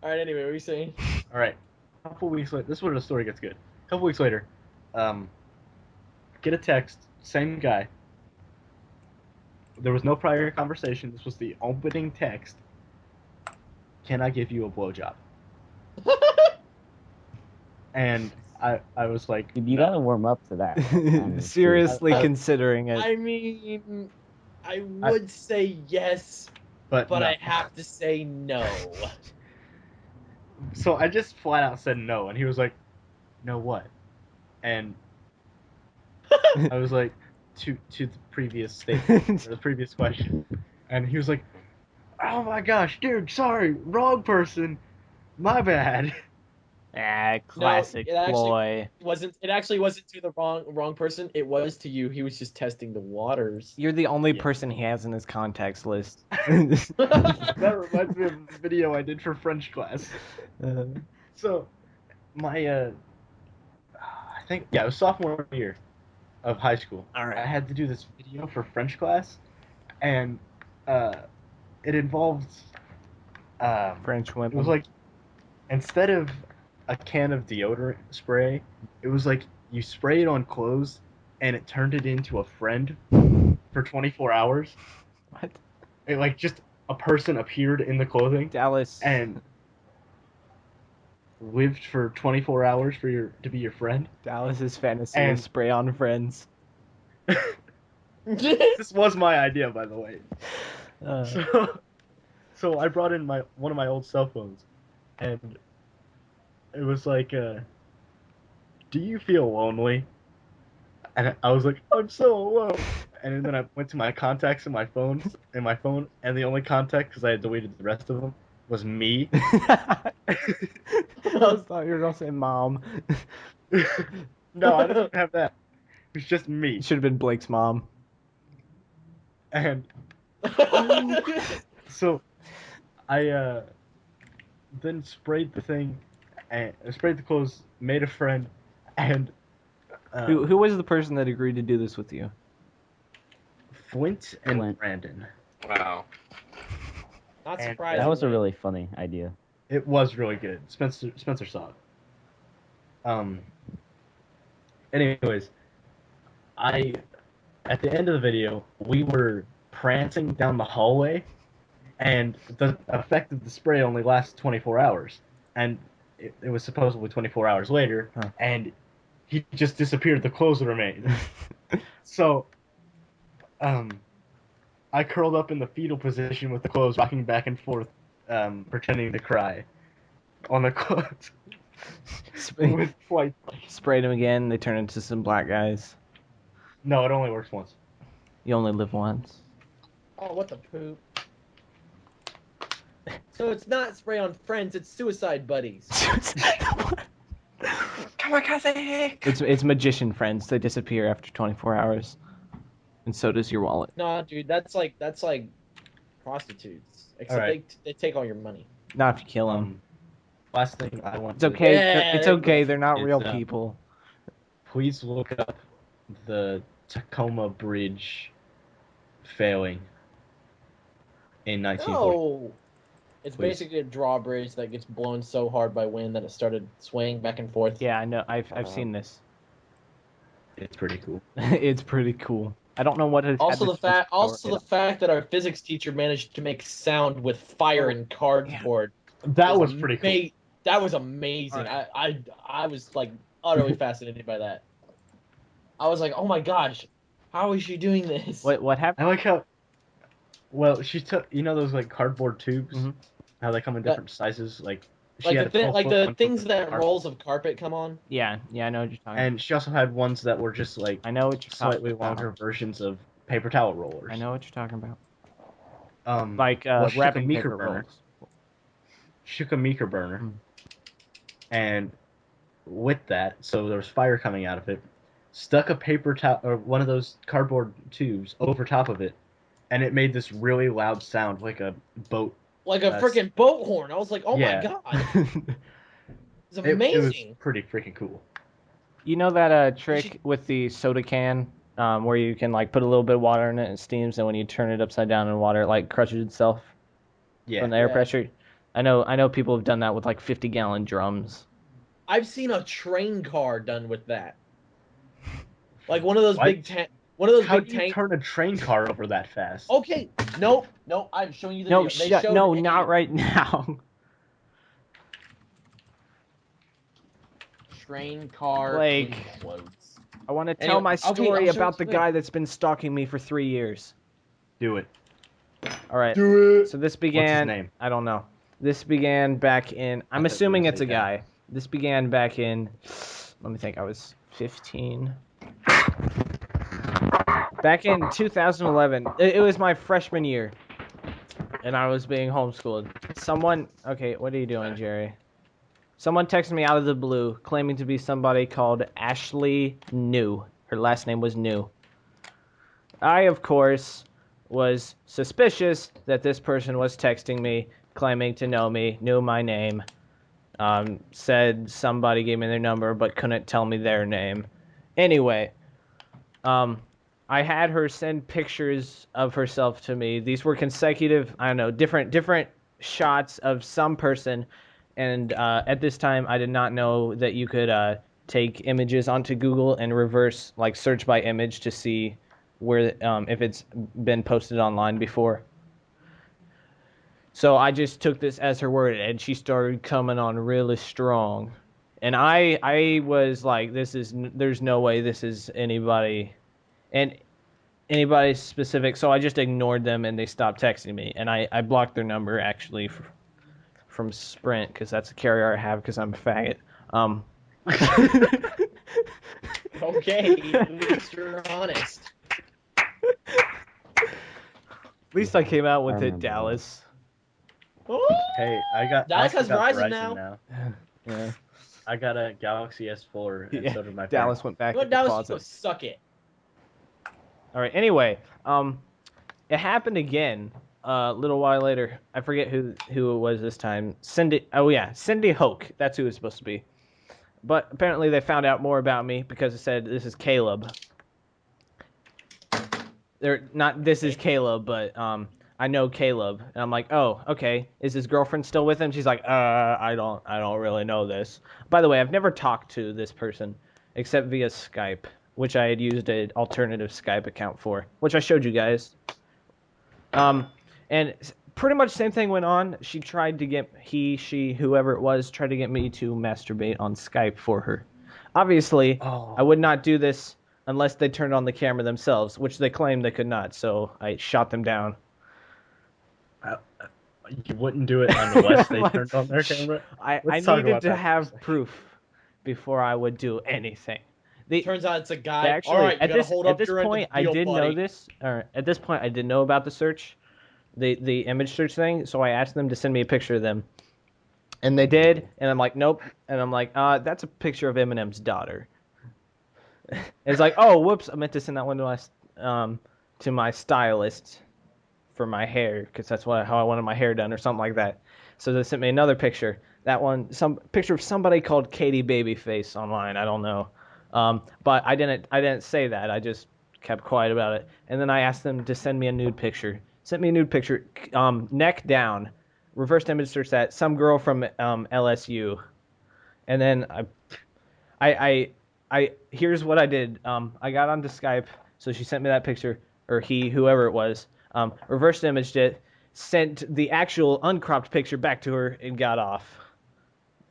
right. Anyway, what were you saying? All right. A couple weeks later, this is where the story gets good. A couple weeks later, get a text, same guy. There was no prior conversation. This was the opening text. Can I give you a blowjob? And I was like, Dude, you no. gotta warm up to that. Seriously I- considering it. I mean, I would say yes, but but no. I have to say no. So I just flat out said no, and he was like, "No what?" And I was like, "To the previous statement, or the previous question," and he was like, "Oh my gosh, dude, sorry, wrong person, my bad." Classic it actually ploy. It actually wasn't to the wrong person. It was to you. He was just testing the waters. You're the only Yeah. person he has in his contacts list. That reminds me of the video I did for French class. So, my I think it was sophomore year of high school. All right. I had to do this video for French class, and it involved French it was women. like instead of a can of deodorant spray, it was like you spray it on clothes, and it turned it into a friend for 24 hours. What? It like just a person appeared in the clothing Dallas. and lived for 24 hours to be your friend. Dallas's fantasy And- is spray on friends. This was my idea, by the way. Uh, So I brought in one of my old cell phones, and it was like, "Do you feel lonely?" And I was like, "I'm so alone." And then I went to my contacts in my phone, and the only contact, because I had deleted the rest of them, was me. I thought you were gonna say mom. No, I didn't have that. It was just me. It should have been Blake's mom. And so I then sprayed the thing, and I sprayed the clothes, made a friend, and Who was the person that agreed to do this with you? Flint and Flint. Brandon. Wow. Not And surprising. That was a really funny idea. It was really good. Spencer saw it. Anyways, at the end of the video, we were prancing down the hallway, and the effect of the spray only lasts 24 hours, and it was supposedly 24 hours later, Huh. and he just disappeared. The clothes remained. So, I curled up in the fetal position with the clothes, rocking back and forth, pretending to cry on the clothes. With white. Sprayed them again. They turn into some black guys. No, it only works once. You only live once. Oh, what the poop. So it's not spray on friends, it's suicide buddies. Kamikaze! It's magician friends. They disappear after 24 hours, and so does your wallet. Nah, dude, that's like prostitutes. Except Alright. they take all your money. Not if you kill them. Last thing I want It's to okay. Yeah, It's okay. They're not It's, real people. please look up the Tacoma Bridge failing in 1940. No. It's Please. basically a drawbridge that gets blown so hard by wind that it started swaying back and forth. Yeah, I know. I've seen this. It's pretty cool. It's pretty cool. I don't know what it. Also the fact that our physics teacher managed to make sound with fire and cardboard. That was pretty cool. That was amazing. Right. I was like utterly fascinated by that. I was like, oh my gosh, how is she doing this? What happened? I like how. Well, she took those like cardboard tubes. Mhm. How they come in different sizes, like. She Like had the things that rolls of carpet come on. Yeah, I know what you're talking. And she also had ones that were just like I know what you're slightly talking about. longer versions of paper towel rollers. I know what you're talking about. Like she took a wrapping meeker paper burner. rolls. She took a meeker burner, Mhm. and with that, so there was fire coming out of it. Stuck a paper towel or one of those cardboard tubes over top of it, and it made this really loud sound like a boat. Like a freaking boat horn. I was like, oh Yeah. my god. It's It amazing. was pretty freaking cool. You know that trick with the soda can, where you can like put a little bit of water in it and it steams, and when you turn it upside down in water, it like crushes itself Yeah. from the air Yeah. pressure. I know people have done that with like 50-gallon drums. I've seen a train car done with that. Like one of those What? big tank. One of those How big do you tank. turn a train car over that fast? Okay, no, I'm showing you the No, video. They showed no, a- not right now. Train car Blake. implodes. I want to tell Anyway, my okay, story I'll show about it the to guy that's been stalking me for 3 years. Do it. All right. Do it. So this What's began. his name? I don't know. This began back in. I'm thought you were assuming gonna it's say a that. guy. This began back in. Let me think. I was 15. Back in 2011. It was my freshman year, and I was being homeschooled. Someone. Okay, what are you doing, Jerry? Someone texted me out of the blue, claiming to be somebody called Ashley New. Her last name was New. I, of course, was suspicious that this person was texting me, claiming to know me, knew my name, said somebody gave me their number, but couldn't tell me their name. Anyway, I had her send pictures of herself to me. These were consecutive, I don't know, different shots of some person. And at this time, I did not know that you could take images onto Google and reverse, like, search by image to see where if it's been posted online before. So I just took this as her word, and she started coming on really strong. And I was like, there's no way this is anybody specific. So I just ignored them, and they stopped texting me. And I blocked their number, actually, from Sprint, because that's a carrier I have because I'm a faggot. Okay, at least you're honest. At least I came out with I it, remember Dallas. Hey, I got. Dallas I has got Verizon Verizon now. Yeah. I got a Galaxy S4, and Yeah, so did my Dallas parents. went back You know to what, the Dallas, closet. you go suck it. All right. Anyway, it happened again. A little while later, I forget who it was this time. Cindy. Oh yeah, Cindy Hoke. That's who it was supposed to be. But apparently they found out more about me because it said this is Caleb. They're not. This is Caleb, but I know Caleb, and I'm like, oh, okay. Is his girlfriend still with him? She's like, I don't really know this. By the way, I've never talked to this person except via Skype, which I had used an alternative Skype account for, which I showed you guys. And pretty much same thing went on. She tried to get she, whoever it was, tried to get me to masturbate on Skype for her. Obviously, I would not do this unless they turned on the camera themselves, which they claimed they could not. So I shot them down. You wouldn't do it unless they turned on their camera. I Let's talk needed about to that have for a second. proof before I would do anything. Turns out it's a guy. Actually, All right, you at gotta this hold at up this your end point, of the I deal, did know buddy. this. Or at this point, I did know about the search. the image search thing. So I asked them to send me a picture of them, and they did. And I'm like, nope. And I'm like, that's a picture of Eminem's daughter. It's like, oh, whoops, I meant to send that one to my stylist for my hair, because that's how I wanted my hair done or something like that. So they sent me another picture. That one, some picture of somebody called Katie Babyface online. I don't know, but I didn't say that. I just kept quiet about it. And then I asked them to send me a nude picture. Sent me a nude picture, neck down, reverse image search that, some girl from LSU. And then I here's what I did. I got onto Skype, so she sent me that picture, or whoever it was, reversed imaged it, sent the actual uncropped picture back to her, and got off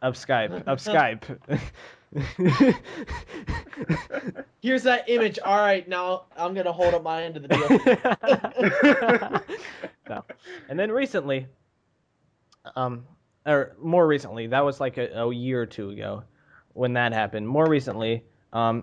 of Skype. Here's that image. All right, now I'm gonna hold up my end of the deal. No. And then recently, or more recently, that was like a year or two ago when that happened. More recently,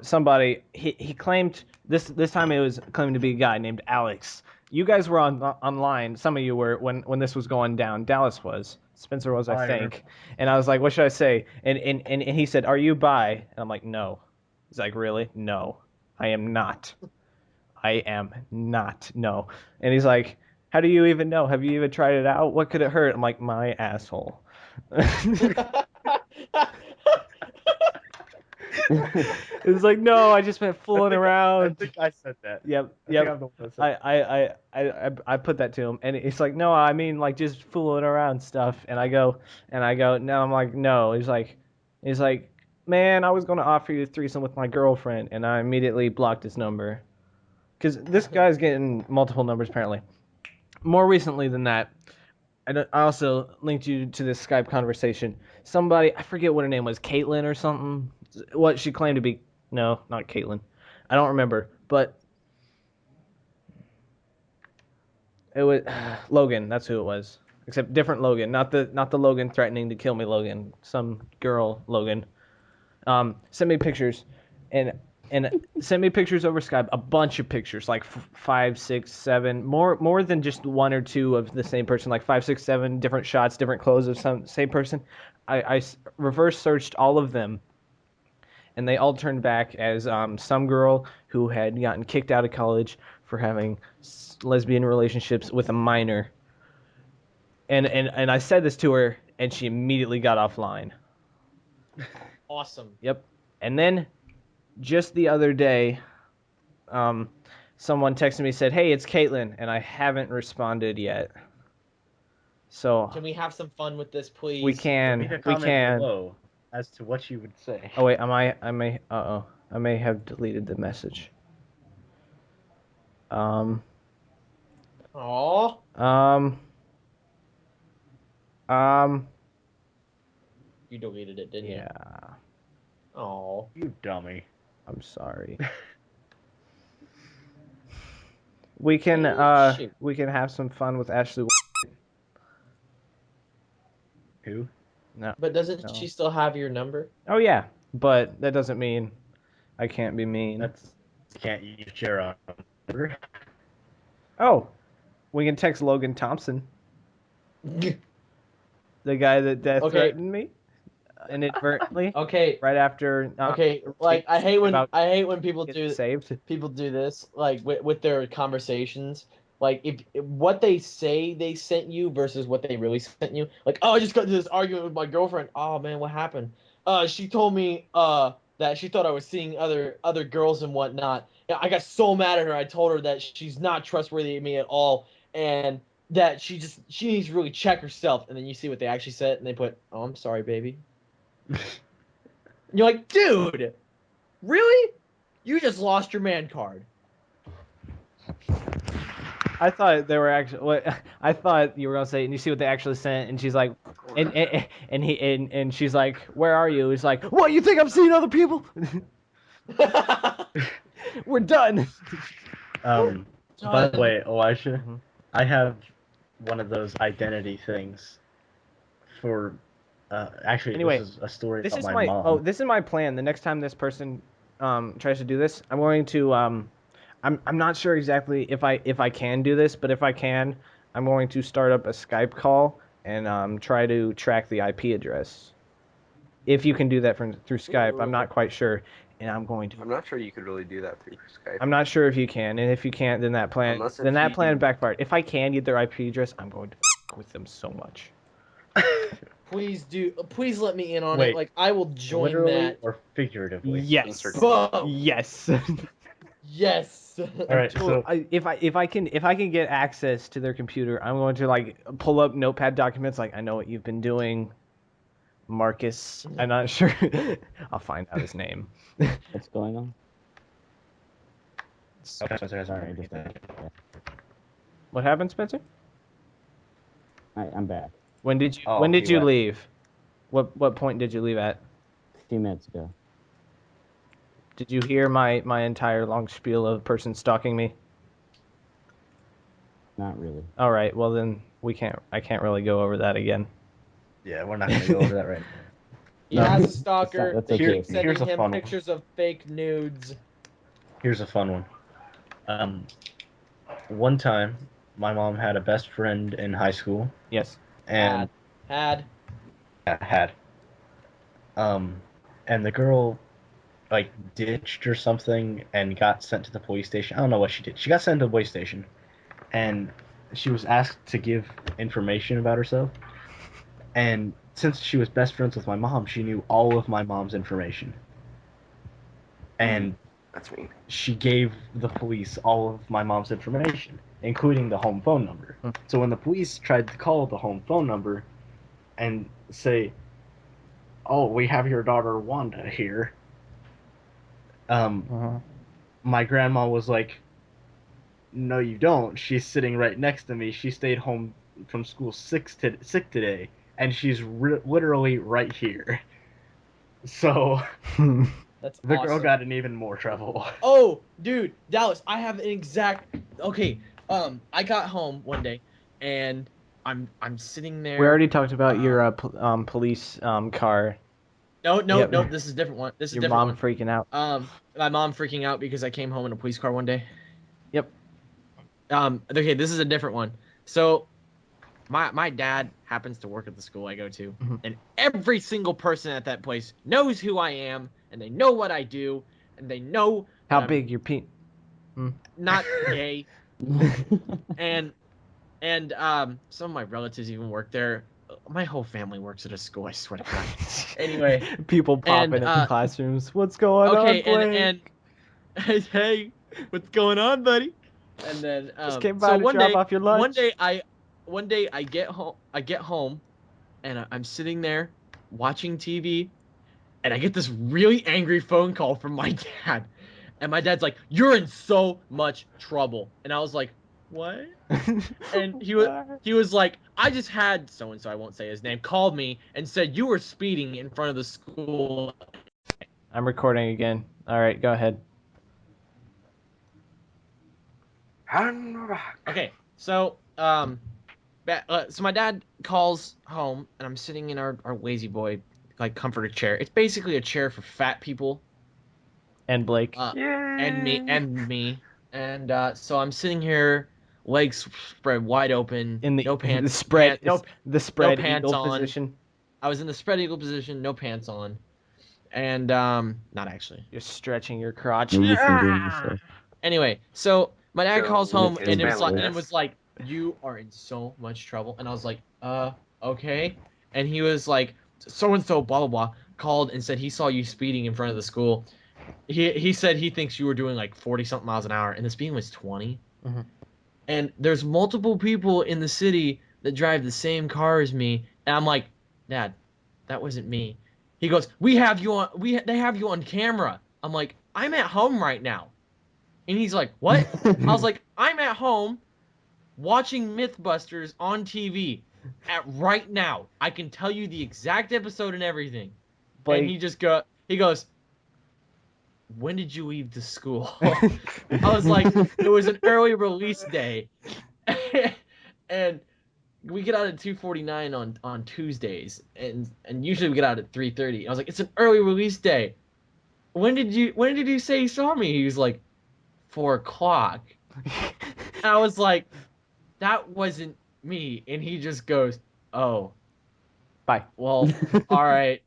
somebody he claimed this time it was claimed to be a guy named Alex. You guys were online. Some of you were when this was going down. Dallas was. Spencer was, I think. And I was like, what should I say? And he said, "Are you bi?" And I'm like, "No." He's like, "Really?" "No, I am not. I am not. No." And he's like, "How do you even know? Have you even tried it out? What could it hurt?" I'm like, "My asshole." It's like, no, I just been fooling around. I think I said that. Yep. I put that to him, and it's like, no, I mean like just fooling around stuff. And I go, no, I'm like, no. He's like, man, I was gonna offer you a threesome with my girlfriend, and I immediately blocked his number, because this guy's getting multiple numbers apparently. More recently than that, I also linked you to this Skype conversation. Somebody, I forget what her name was, Caitlin or something. What she claimed to be. No, not Caitlin. I don't remember. But it was Logan. That's who it was. Except different Logan, not the Logan threatening to kill me Logan. Some girl Logan. Sent me pictures, and sent me pictures over Skype. A bunch of pictures, like 5, 6, 7, more than just one or two of the same person. Like 5, 6, 7 different shots, different clothes of some same person. I reverse searched all of them, and they all turned back as some girl who had gotten kicked out of college for having lesbian relationships with a minor. And I said this to her, and she immediately got offline. Awesome. Yep. And then just the other day, someone texted me, said, "Hey, it's Caitlin," and I haven't responded yet. So Can we have some fun with this, please? we can. Leave a We comment can. below as to what you would say. Oh wait, I may have deleted the message. Aww. You deleted it, didn't you? Yeah. Aww. You dummy. I'm sorry. We can Shoot. we can have some fun with Ashley. Who? No. But doesn't No. she still have your number? Oh yeah, but that doesn't mean I can't be mean. That's can't you share a number? Oh, we can text Logan Thompson, the guy that death Okay. threatened me inadvertently Okay. right after. Okay. Like I hate when people Get do saved. this, like with their conversations. Like if what they say they sent you versus what they really sent you. Like, oh, I just got into this argument with my girlfriend. Oh man, what happened? She told me that she thought I was seeing other girls and whatnot. And I got so mad at her. I told her that she's not trustworthy of me at all, and that she needs to really check herself. And then you see what they actually said, and they put, "Oh, I'm sorry, baby." You're like, dude, really? You just lost your man card. I thought they were actually. What I thought you were gonna say, and you see what they actually sent, and she's like, and she's like, "Where are you?" He's like, "What? You think I'm seeing other people?" We're done. By the way, Elisha, Mhm. I have one of those identity things for. Actually, Anyway, this is a story This about is my mom. oh, this is my plan. The next time this person tries to do this, I'm going to I'm not sure exactly if I can do this, but if I can, I'm going to start up a Skype call and try to track the IP address. If you can do that through Skype, I'm not quite sure. And I'm I'm not sure you could really do that through Skype. I'm not sure if you can, and if you can't, then that plan backfired. If I can get their IP address, I'm going to with them so much. Please let me in on Wait, it. Like, I will join Literally that. or figuratively? Yes. Boom. Yes. Yes. All right, so if I can get access to their computer, I'm going to like pull up Notepad documents. Like, I know what you've been doing, Marcus. I'm not sure. I'll find out his name. What's going on? okay, sorry, Just, What happened, Spencer? I'm back. When did you Oh, when did he you left. leave? What point did you leave at? A few minutes ago. Did you hear my entire long spiel of a person stalking me? Not really. All right, well then I can't really go over that again. Yeah, we're not gonna go over that right now. He No. has a stalker. That's They okay. keep sending Here's a him fun one. pictures of fake nudes. Here's a fun one. One time, my mom had a best friend in high school, Yes. and Had. had. And the girl, like, ditched or something and got sent to the police station. I don't know what she did. She got sent to the police station, and she was asked to give information about herself. And since she was best friends with my mom, she knew all of my mom's information. And That's mean. she gave the police all of my mom's information, including the home phone number. So when the police tried to call the home phone number and say, "Oh, we have your daughter Wanda here," my grandma was like, "No, you don't. She's sitting right next to me. She stayed home from school sick today, and she's literally right here." So That's the awesome. girl got in even more trouble. Oh, dude, Dallas, I have an exact. Okay, I got home one day, and I'm sitting there. We already talked about your police car. No, Yep. this is a different one. This is a Your different mom one. freaking out. My mom freaking out because I came home in a police car one day. Yep. Okay, this is a different one. So, my dad happens to work at the school I go to, and every single person at that place knows who I am, and they know what I do, and they know How big your penis? not gay, and some of my relatives even work there. My whole family works at a school, I swear to God. Anyway, People popping in the classrooms. What's going on, Blake? and hey, what's going on, buddy? And then Just came by to drop off your lunch. One day I get home, and I'm sitting there watching TV, and I get this really angry phone call from my dad, and my dad's like, "You're in so much trouble," and I was like, "What?" And he was like, "I just had so and so, I won't say his name, called me and said you were speeding in front of the school." I'm recording again. All right, go ahead. Okay, so so my dad calls home, and I'm sitting in our lazy boy like comforter chair. It's basically a chair for fat people. And Blake. And me. And so I'm sitting here, legs spread wide open, In the no pants, the spread no pants eagle on. position. I was in the spread eagle position, no pants on, and not actually. You're stretching your crotch. No use in doing this stuff. Anyway, so my dad So, calls home his and family it was like, "You are in so much trouble," and I was like, okay," and he was like, "So and so, blah blah blah," called and said he saw you speeding in front of the school. He said he thinks you were doing like 40-something miles an hour, and the speed was 20. And there's multiple people in the city that drive the same car as me, and I'm like, "Dad, that wasn't me." He goes, they have you on camera." I'm like, "I'm at home right now." And he's like, "What?" I was like, "I'm at home watching Mythbusters on TV right now. I can tell you the exact episode and everything." Blake. And he goes, "When did you leave the school?" I was like, "It was an early release day." And we get out at 2:49 on Tuesdays, and usually we get out at 3:30. I was like, "It's an early release day. When did you say you saw me?" He was like, 4 o'clock. And I was like, "That wasn't me, and he just goes, "Oh, Bye. well, all right.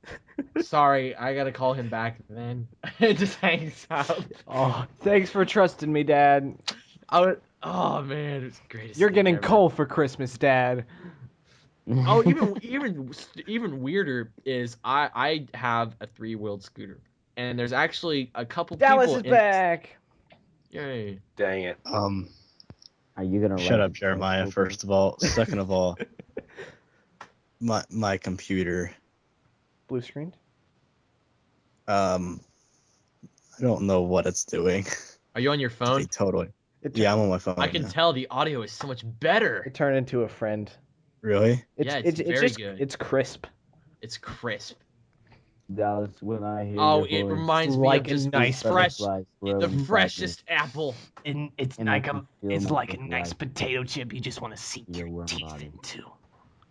Sorry, I gotta call him back then." It just hangs up. Oh, thanks for trusting me, Dad. Oh man, it's the greatest. You're thing getting ever. coal for Christmas, Dad. Oh, even weirder is I have a 3-wheeled scooter, and there's actually a couple Dallas people is in. back. Yay! Dang it. Are you gonna Shut write up, the Jeremiah. article? First of all, second of all, my computer. Blue screened. I don't know what it's doing. Are you on your To phone? be totally. It Yeah, I'm on my phone. I can now. tell the audio is so much better. It turned into a friend. Really? Yeah, it's very just, good. It's crisp. It's crisp. Dallas, when I hear Oh, your it voice, reminds me Like of a just nice fresh, butterflies swirl the inside me, freshest apple. And it's and I can feel my life potato chip you just want to sink your warm body. into.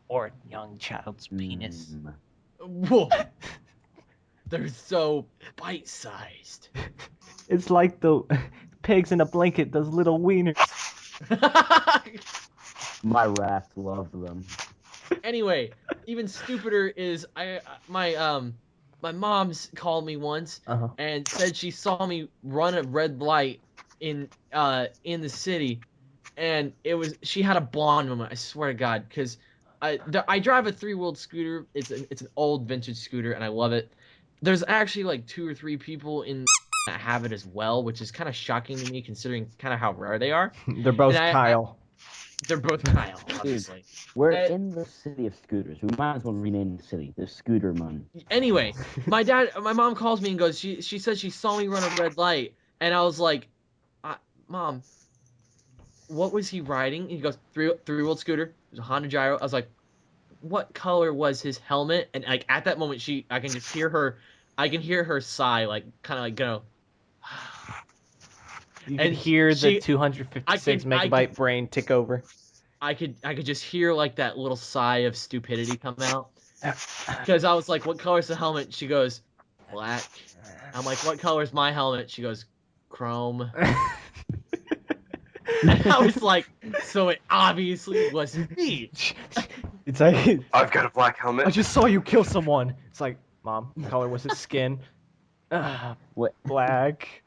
Or a young child's penis. Mm. Whoa. They're so bite-sized. It's like the pigs in a blanket, those little wieners. My rats love them. Anyway, even stupider is my mom's called me once Uh-huh. and said she saw me run a red light in the city, and she had a blonde moment. I swear to God, because I drive a 3-wheeled scooter. It's an old vintage scooter, and I love it. There's actually like 2 or 3 people in that have it as well, which is kind of shocking to me considering kind of how rare they are. They're both And Kyle. They're both Kyle, obviously. We're in the city of scooters. We might as well rename the city the Scooter Mon. Anyway, my mom calls me and goes, she said she saw me run a red light, and I was like, Mom, what was he riding? And he goes, three-wheeled scooter. It was a Honda Gyro. I was like, what color was his helmet? And like at that moment, I can just hear her sigh, like kind of like go. You And can hear the she- 256 megabyte brain tick over. I could just hear like that little sigh of stupidity come out. Because I was like, what color's the helmet? She goes, black. I'm like, what color's my helmet? She goes, chrome. And I was like, so it obviously was me. It's like, I've got a black helmet. I just saw you kill someone. It's like, Mom, what color was his skin? What? Black.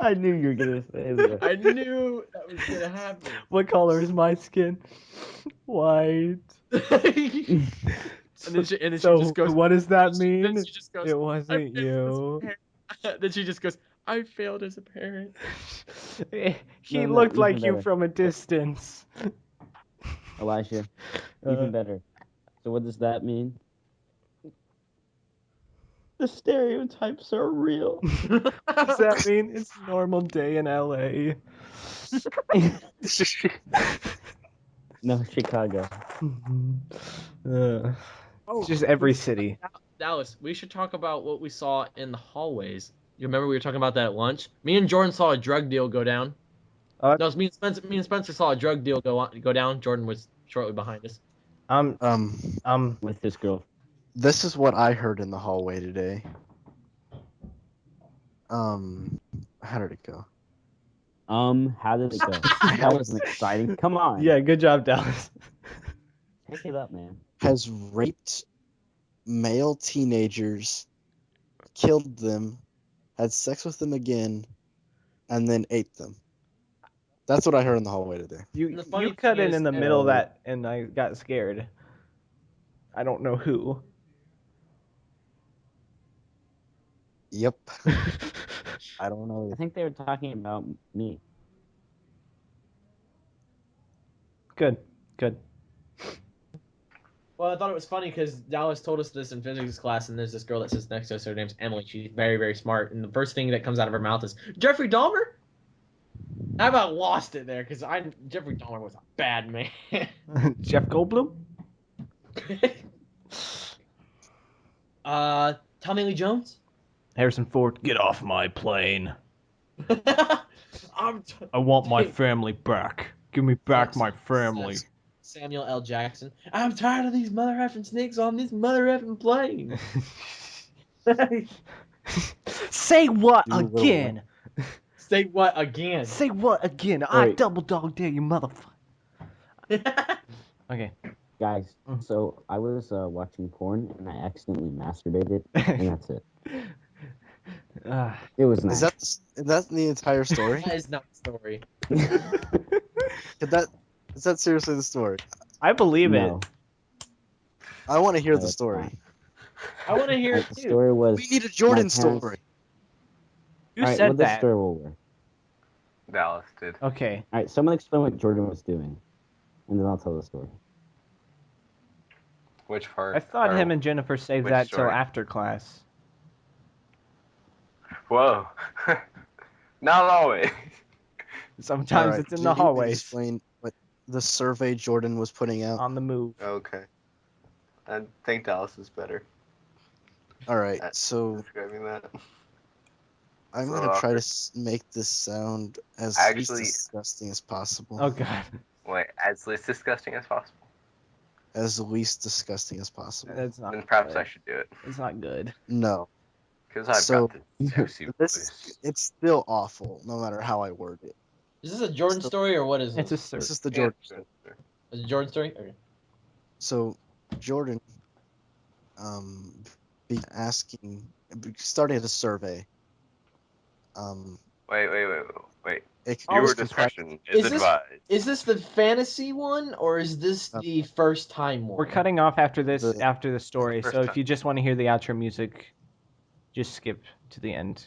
I knew you were gonna say that. I knew that was gonna happen. What color is my skin? White. And then she So just goes, what does that then mean? she just goes, It wasn't you. Then she just goes, I failed as a parent. He No, looked even like you better. from a distance. Elijah, Uh, even better. So what does that mean? The stereotypes are real. Does that mean it's a normal day in LA? No, Chicago. It's just every city. Dallas, we should talk about what we saw in the hallways. You remember we were talking about that at lunch? Me and Jordan saw a drug deal go down. No, it was me and Spencer saw a drug deal go down. Jordan was shortly behind us. With this girl. This is what I heard in the hallway today. How did it go? How did it go? That wasn't exciting. Come on. Yeah, good job, Dallas. Pick it up, man. Has raped male teenagers, killed them, had sex with them again, and then ate them. That's what I heard in the hallway today. You The funny cut thing in is- the middle of that, and I got scared. I don't know who. Yep. I don't know. I think they were talking about me. Good. Well, I thought it was funny because Dallas told us this in physics class, and there's this girl that sits next to us. Her name's Emily. She's very, very smart, and the first thing that comes out of her mouth is Jeffrey Dahmer. I about lost it there because Jeffrey Dahmer was a bad man. Jeff Goldblum? Tommy Lee Jones. Harrison Ford, get off my plane. I'm I want my family back. Give me back my family. Samuel L. Jackson. I'm tired of these mother effing snakes on this mother effing plane. Say what Do a little again? Say what again? Say what again? I Wait. double dog dare you, motherfucker. Okay. Guys, Mm. so I was watching porn and I accidentally masturbated, and that's it. It was nice. Is that the entire story? That is not the story. Is that seriously the story? I believe No. it. I want to hear No, the it's story. not. I want to hear Alright, it the too. story was. We need a Jordan my parents- story. Who Alright, said what the that? story were. Dallas did. Okay. Alright, someone explain what Jordan was doing, and then I'll tell the story. Which part? I thought Or- him and Jennifer saved which that till story? after class. Whoa. Not always. Sometimes Alright, it's in can the you hallways. explain what the survey Jordan was putting out? On the move. Okay. I think Dallas is better All right, at so describing that. I'm So gonna try awkward. to make this sound as Actually- least disgusting as possible. Oh god. Wait, as least disgusting as possible. As least disgusting as possible. That's not Then perhaps good. I should do it. It's not good. No, Because I've So, got the sexy this voice. it's still awful, no matter how I word it. Is this a Jordan So- story or what is It's a this? search. This is the Yeah, Jordan. sure, sure. Is it a Jordan story? Okay. So Jordan, starting a survey. Wait. It Oh, Viewer was comprised- discretion is Is this- advised. Is this the fantasy one or is this the first time one? We're cutting off after this, The- after the story. first So if time. you just want to hear the outro music, just skip to the end.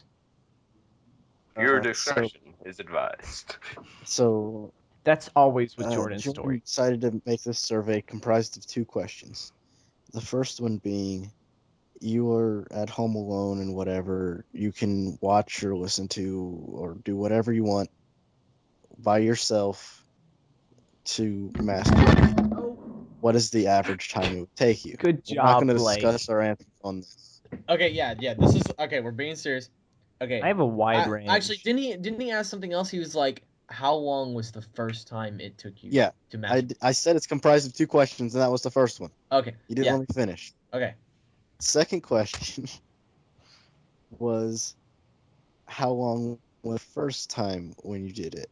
Viewer so- discretion is advised. So That's always with Jordan Jordan's story. decided to make this survey comprised of 2 questions. The first one being, you are at home alone and whatever, you can watch or listen to or do whatever you want by yourself to masturbate. Oh. What is the average time it would take you? Good We're not job, going to Blake. discuss our answers on this. Okay, yeah. This is okay. We're being serious. Okay. I have a wide range. Actually, didn't he ask something else? He was like, "How long was the first time it took you?" Yeah, To masturbate? I said it's comprised of 2 questions, and that was the first one. Okay. You didn't Yeah. let me finish. Okay. Second question was, how long was the first time when you did it?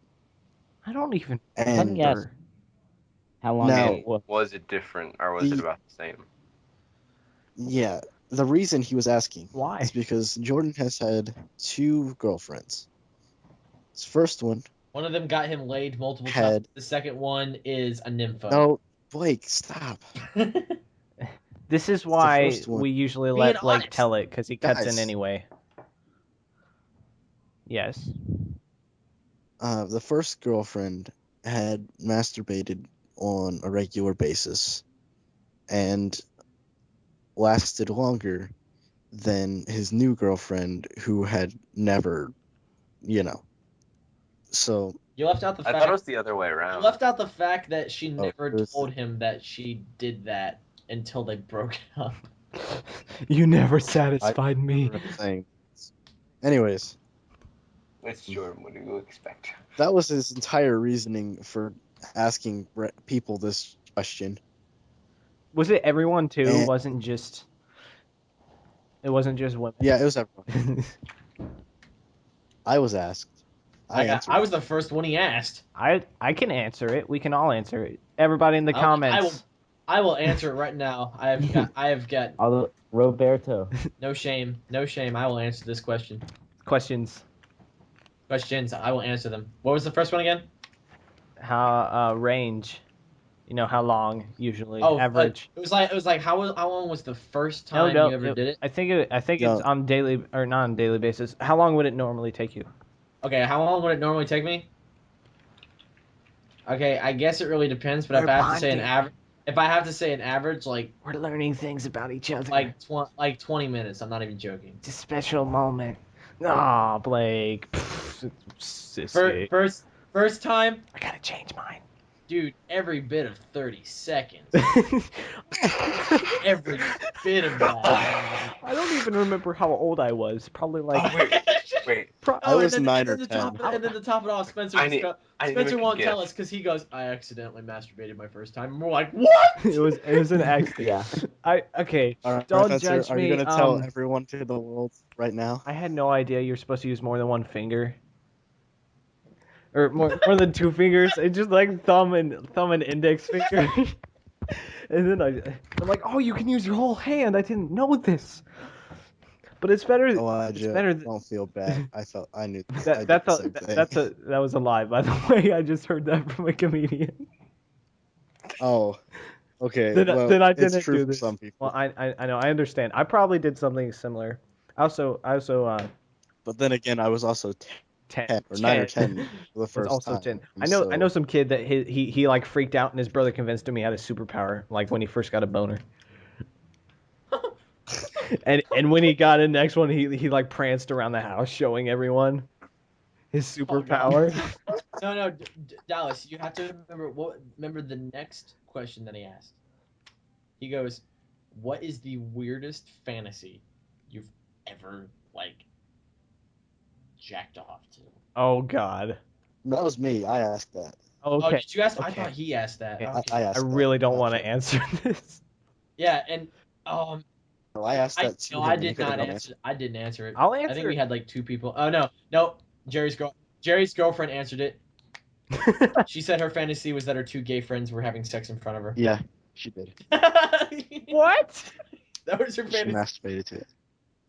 I don't even And me ask- remember. How long Now- ago was Was it different or was it The- about the same? yeah, the reason he was asking Why? is because Jordan has had 2 girlfriends. His first one, One of them got him laid multiple times. Had- The second one is a nympho. no, Blake, stop. This is why first one. we usually Being let Blake honest. tell it, because he cuts in Guys. anyway. Yes. The first girlfriend had masturbated on a regular basis and lasted longer than his new girlfriend, who had never, So, You left out the I fact. thought it was the other way You around. left out the fact that she never it was- told him that she did that until they broke up. You never satisfied me. what I'm saying. Anyways, It's Jordan. What do you expect? that was his entire reasoning for asking people this question. Was it everyone too? And- It wasn't just women. Yeah, it was everyone. I was asked. I answered. I was the first one he asked. I can answer it. We can all answer it. Everybody in the comments. I will answer it right now. I have got although Roberto? no shame. No shame. I will answer this question. Questions. Questions. I will answer them. What was the first one again? How range? You know how long usually Oh, average. It was like how long was the first No, time no, you ever did it? I think it's No. on daily or not on daily basis. How long would it normally take you? Okay, how long would it normally take me? Okay, I guess it really depends, but if We're I have to say an bonding. average, if I have to say an average, like We're learning things about each other. like 20 minutes. I'm not even joking. It's a special moment. Aw, Blake. Sissy. First time, I gotta change mine. dude. Every bit of 30 seconds. Every bit of that. I don't even remember how old I was. Probably like. Wait. I was 9 and or then 10. and then to top it off, Spencer. I didn't Spencer even won't guess. tell us because he goes, "I accidentally masturbated my first time." And we're like, "What?" it was an accident. Yeah. Okay. All right, Don't Spencer, judge are me, you going to tell um, everyone to the world right now? I had no idea you're supposed to use more than one finger. or more than 2 fingers. It's just like thumb and index finger. And then I'm like, oh, you can use your whole hand. I didn't know this. But it's better. Elijah, It's better. don't feel bad. I knew I That did that's the a same thing. that was a lie, by the way. I just heard that from a comedian. Oh, okay. Then Well, then I it's didn't true do for this. some people. Well, I know, I understand. I probably did something similar. I also But then again, I was also 10 or 9 or 10 10 for the was first also time. 10. I know So some kid that he like freaked out and his brother convinced him he had a superpower like when he first got a boner. And when he got in next one, he like pranced around the house showing everyone his superpower. No, Dallas, you have to remember the next question that he asked. He goes, "What is the weirdest fantasy you've ever like jacked off to?" Oh God. that was me. I asked that. Oh, Okay. did you ask? I okay. thought he asked that. Yeah, Okay. I I asked that. really don't Not want to sure. answer this. Yeah, and No, I asked that to no, him. I and he did couldn't not answer. answer. I didn't answer it. I'll I think answer we it. had like 2 people. Oh no, Jerry's girlfriend answered it. She said her fantasy was that her 2 gay friends were having sex in front of her. Yeah, she did. What? That was her She fantasy. masturbated to it.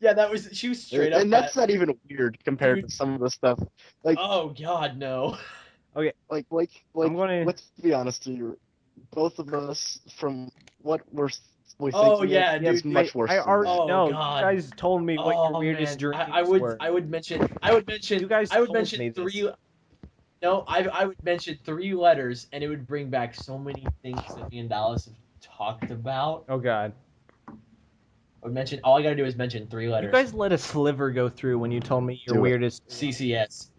Yeah, she was straight up. And that's not even weird compared Dude. to some of the stuff. Like, Oh God, no. like, I'm gonna- let's be honest here. Both of us, from what we Oh, thinking yeah, of, dude, it's much worse. I than already that. Oh, know. God. You guys told me what your weirdest man. dreams were. I would mention. You guys I would told mention me this. 3. No, I would mention 3 letters, and it would bring back so many things that me and Dallas have talked about. Oh God. I would mention. All I gotta do is mention 3 letters. You guys let a sliver go through when you told me your Do it. weirdest. CCS.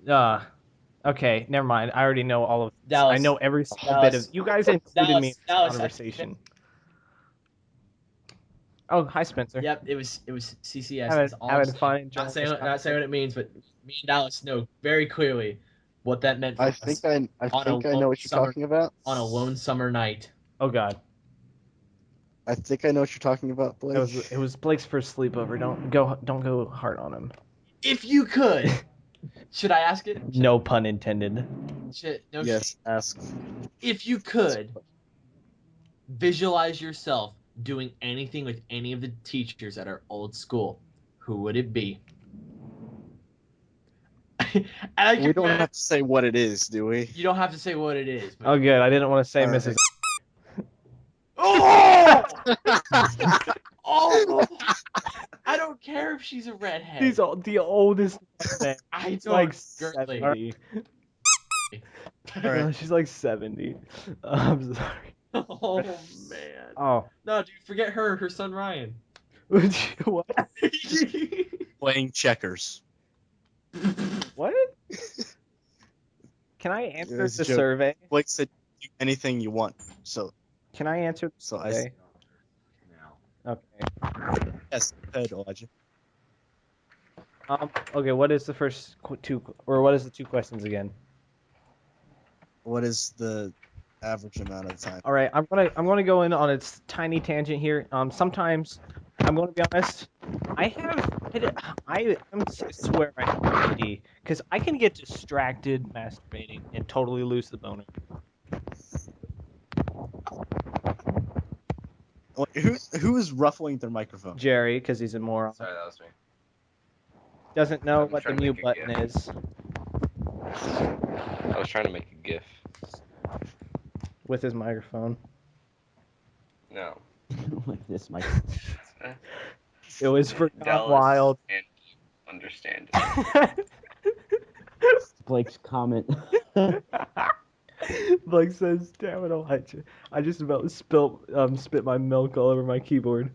Okay, never mind. I already know all of this. Dallas. I know every single Dallas. bit of. You guys included me in this Dallas, conversation. Oh, hi Spencer. Yep, it was CCS. Having- That's all I'm having saying. fun enjoying Not saying this what it means, but me and Dallas know very clearly what that meant for I us think I know what lone you're summer- talking about. on a lone summer night. Oh God. I think I know what you're talking about, Blake. It was Blake's first sleepover. Don't go hard on him. If you could, should I ask it? No pun intended. Yes, ask. If you could visualize yourself doing anything with any of the teachers at our old school, who would it be? We don't have to say what it is, do we? You don't have to say what it is. But Oh good. I didn't want to say All right. Mrs. Oh! Oh! I don't care if she's a redhead. She's the oldest. I She's don't like girly. 70. Alright. She's like 70. I'm sorry. Oh man. Oh. No, dude, forget her. Her son Ryan. What? Playing checkers. What? Can I answer was a the joke. survey? Blake said do anything you want. So Can I answer the I survey? Okay. yes, go ahead, Elijah. Okay. What is the first what is the 2 questions again? What is the average amount of time? All right. I'm gonna go in on its tiny tangent here. Sometimes I'm gonna be honest. I swear I have ADD because I can get distracted masturbating and totally lose the boner. Who is ruffling their microphone? Jerry, because he's a moron, Sorry, that was me. doesn't know I'm what the trying to mute make a button GIF. is I was trying to make a GIF. with his microphone. No. Like this, Mike. It was for Dallas Wild. and understand. Blake's comment. Blake says, "Damn it, Elijah! I just about spit my milk all over my keyboard."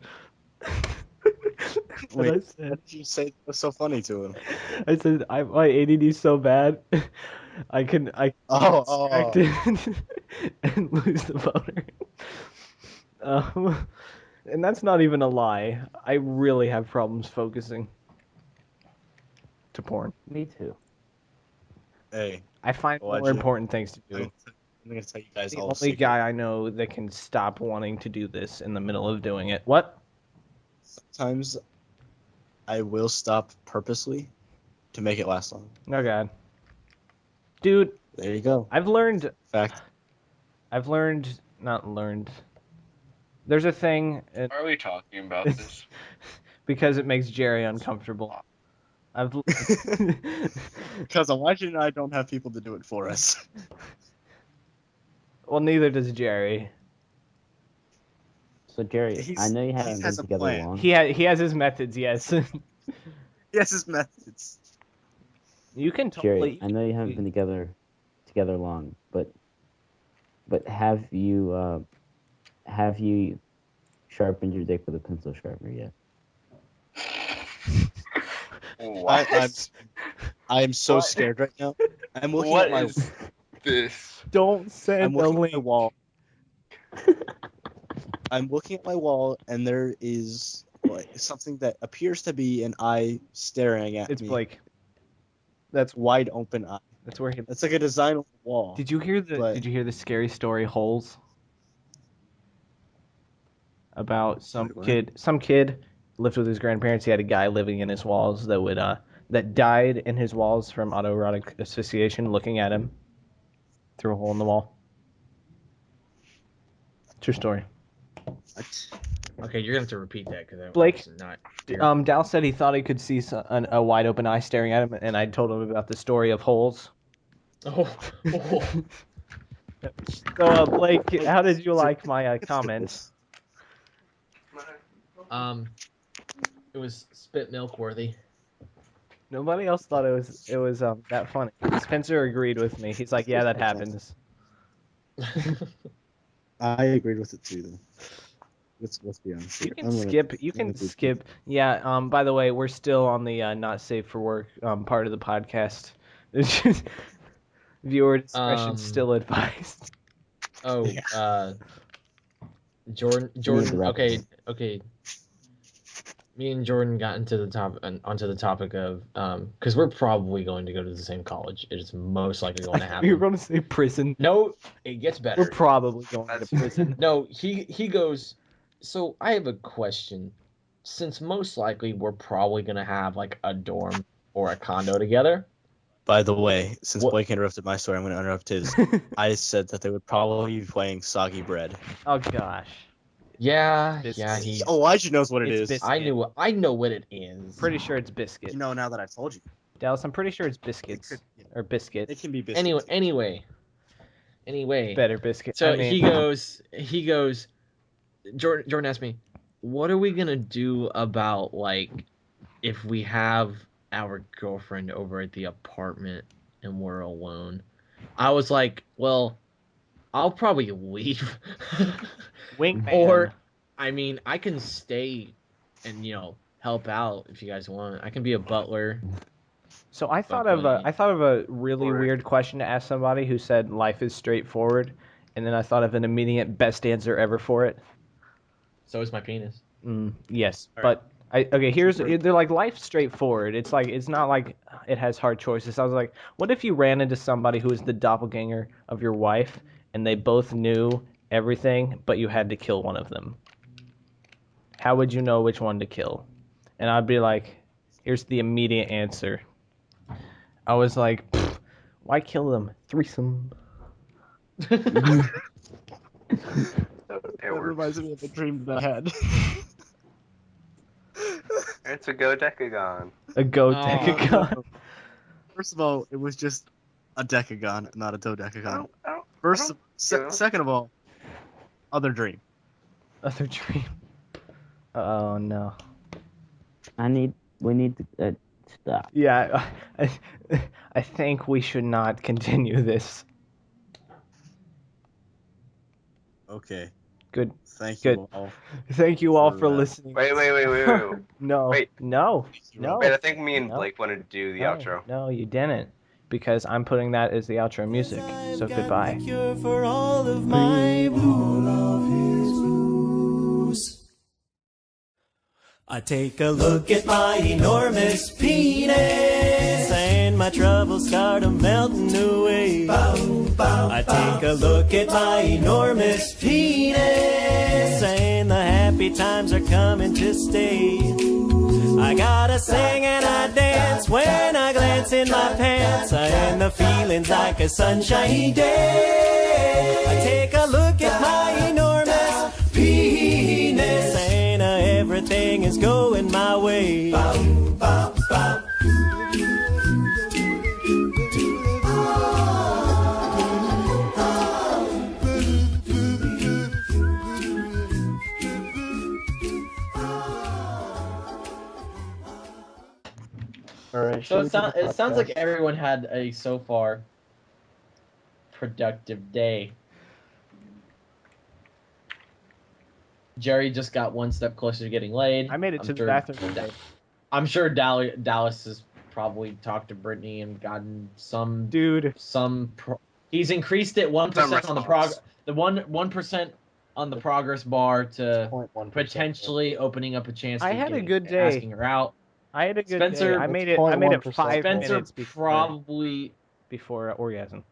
And Wait, I what said, did you say that was so funny to him? my ADD is so bad, I can Oh. distracted and lose the boner. And that's not even a lie. I really have problems focusing to porn. Me too. Hey, I find more Elijah, important things to do. I'm gonna tell you guys The all. only a secret. guy I know that can stop wanting to do this in the middle of doing it. What? Sometimes I will stop purposely to make it last long. Oh god. Dude, There you go. I've learned. Fact. Not learned. There's a thing. Why are we talking about this? Because it makes Jerry uncomfortable. Because Elijah and I don't have people to do it for us. Well, neither does Jerry. So Jerry, I know you haven't been has a together plan. long. He has his methods, yes. He has his methods. You can Jerry, totally. I know you haven't been together long, but have you sharpened your dick with a pencil sharpener yet? What? I am so What? scared right now. I'm looking What at my. is this? Don't I'm send the looking at my link. wall. I'm looking at my wall, and there is something that appears to be an eye staring at It's me. Blake. That's wide open eye. That's where he. That's like a design on the wall. Did you hear the scary story Holes? About some Wait, what? kid. Some kid lived with his grandparents. He had a guy living in his walls that died in his walls from autoerotic asphyxiation, looking at him through a hole in the wall. True story. Okay, you're gonna have to repeat that because Blake, was not. Dal said he thought he could see a wide open eye staring at him, and I told him about the story of Holes. Oh. So, Blake, how did you like my comments? It was spit milk worthy. Nobody else thought it was that funny. Spencer agreed with me. He's like, yeah, that happens. I agreed with it too, though. Let's be honest. You can skip. Yeah. By the way, we're still on the not safe for work part of the podcast. It's just viewer discretion still advised. Oh, Jordan. Okay. Me and Jordan got onto the topic of because we're probably going to go to the same college. It is most likely going to happen. You're going to say prison. No, it gets better. We're probably going to prison. No, he goes. So I have a question. Since most likely we're probably gonna have like a dorm or a condo together. By the way, since Blake interrupted my story, I'm going to interrupt his. I said that they would probably be playing soggy bread. Oh gosh. Yeah. Elijah knows what it It's is. biscuit. I know what it is. Pretty sure it's biscuit. You know now that I've told you. Dallas, I'm pretty sure it's biscuits or biscuit. It can be biscuits. Anyway. Better biscuit. So I mean, he goes. Jordan asked me, "What are we gonna do about like if we have our girlfriend over at the apartment and we're alone?" I was like, "Well, I'll probably leave." Wink, man. Or, I mean, I can stay and help out if you guys want. I can be a butler. So I thought of a really weird question to ask somebody who said life is straightforward, and then I thought of an immediate best answer ever for it. So is my penis. Yes, All but they're like life's straightforward. It's like it's not like it has hard choices. I was like, what if you ran into somebody who is the doppelganger of your wife, and they both knew everything, but you had to kill one of them? How would you know which one to kill? And I'd be like, here's the immediate answer. I was like, why kill them? Threesome. That reminds me of a dream that I had. It's a go-decagon. A go-decagon. First of all, it was just a decagon, not a dodecagon. I don't Second of all, other dream. Other dream. Oh no. We need to stop. Yeah, I think we should not continue this. Okay. Good. Thank you Good. all. Thank you all For for that. listening. Wait. No. Wait. No. No. Wait, I think me and No. Blake wanted to do the No, outro. No, you didn't. Because I'm putting that as the outro music. So goodbye. Cure for all of my blues. I take a look at my enormous penis, and my troubles start melting away. I take a look at my enormous penis, and the happy times are coming to stay. I gotta sing and I dance when I glance gas in my pants, and the feeling's like a sunshiny day. I take a look at my enormous penis, and everything is going my way. Bow, bow, bow. Alright, So it sounds like everyone had a so far productive day. Jerry just got one step closer to getting laid. I made it to the bathroom today. I'm sure Dallas has probably talked to Brittany and gotten some Dude. He's increased it 1% on the the 1% on the progress bar to 0.1%. potentially opening up a chance. I to had a getting- good day. Asking her out. I had a good Spencer, day. I made it 0.1%. 5 Spencer minutes before before orgasm.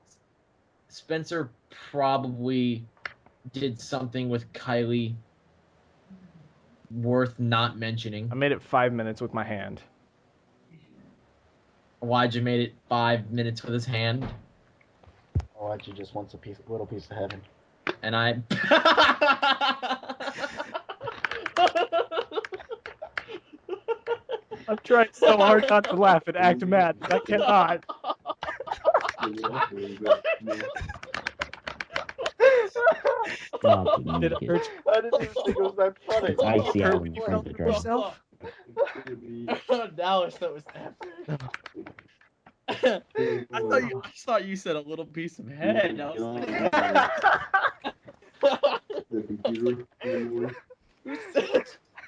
Spencer probably did something with Kylie worth not mentioning. I made it 5 minutes with my hand. Elijah made it 5 minutes with his hand, Elijah just wants a little piece of heaven. and I. I'm trying so hard not to laugh and act mad, but I cannot. Stop Did it it. hurt I didn't even think it was that funny. It's icy Hurt out when in you front felt of the yourself? Dallas, that was epic. I thought you said a little piece of head. I was like,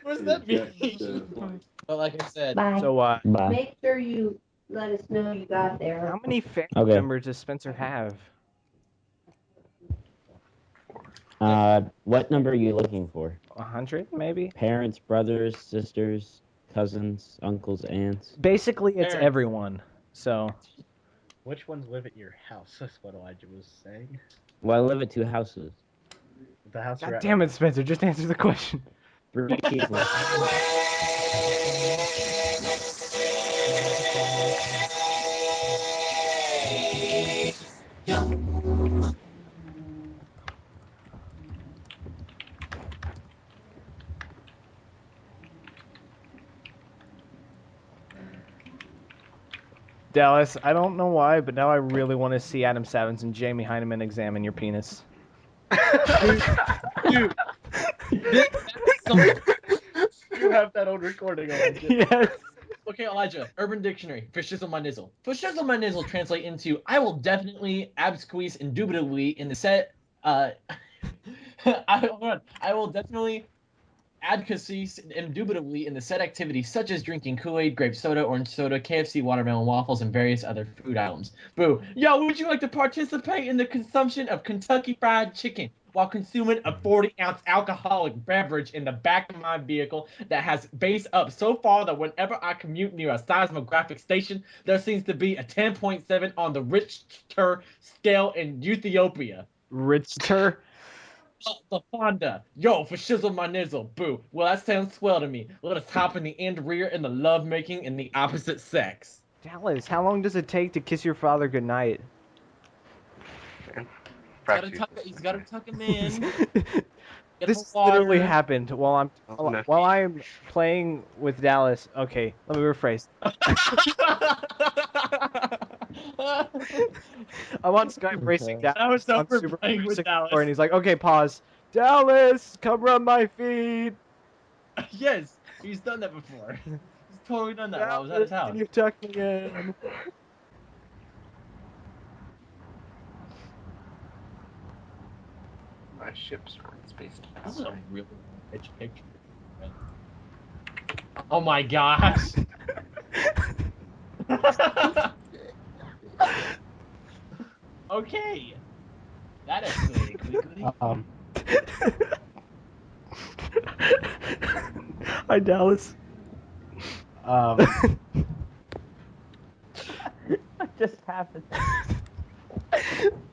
what's that mean? But like I said, Bye. So, Bye. Make sure you let us know you got there. how many family Okay. members does Spencer have? What number are you looking for? 100, maybe? Parents, brothers, sisters, cousins, uncles, aunts. Basically, it's Parents. everyone. So, Which ones live at your house? That's what Elijah was saying. Well, I live at 2 houses. The house you're God at. damn it, Spencer, just answer the question. Bricky's Dallas, I don't know why, but now I really want to see Adam Savins and Jamie Heineman examine your penis. dude, You have that on recording, Elijah. Yes. okay, Elijah, Urban Dictionary, fishes on my nizzle. Fishes on my nizzle translate into I will definitely, absqueeze, indubitably in the set. I will definitely, advocacy, indubitably in the said activity, such as drinking Kool-Aid, grape soda, orange soda, KFC, watermelon waffles, and various other food items. Boo. Yo, would you like to participate in the consumption of Kentucky Fried Chicken while consuming a 40-ounce alcoholic beverage in the back of my vehicle that has bass up so far that whenever I commute near a seismographic station, there seems to be a 10.7 on the Richter scale in Ethiopia? Richter? The Fonda. Yo, for shizzle my nizzle. Boo. Well, that sounds swell to me. Let us hop in the end rear in the love making in the opposite sex. Dallas, how long does it take to kiss your father goodnight? He's gotta tuck him in. Get This him water. literally happened while I'm playing with Dallas. Okay, let me rephrase. I'm on Skype racing Dallas. I was on over Super playing Mario with 64, Dallas. and he's like, "Okay, pause. Dallas, come rub my feet. Yes, he's done that before. He's totally done that while I was at his Dallas, house. can you tuck me in?" My ships are in space. This is a really rich picture. Oh my gosh. Okay. That escalated quickly. Hi, Dallas. What just happened.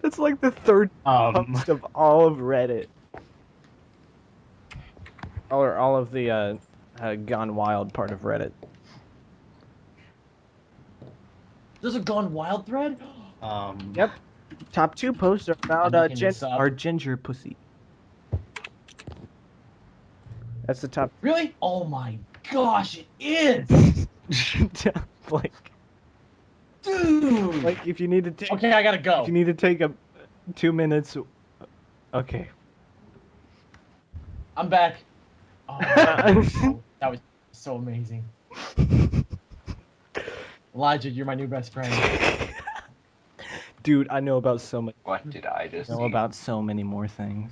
That's like the third post of all of Reddit. Or all of the Gone Wild part of Reddit. There's a Gone Wild thread? Yep. Top 2 posts are about I'm looking this up. our ginger pussy. That's the top. Really? Oh my gosh, it is! Like, Dude! like if you need to take. Okay, I gotta go. If you need to take 2 minutes. Okay. I'm back. Oh, that was so amazing. Elijah, you're my new best friend. Dude, I know about so much. What did I just Know see? about so many more things.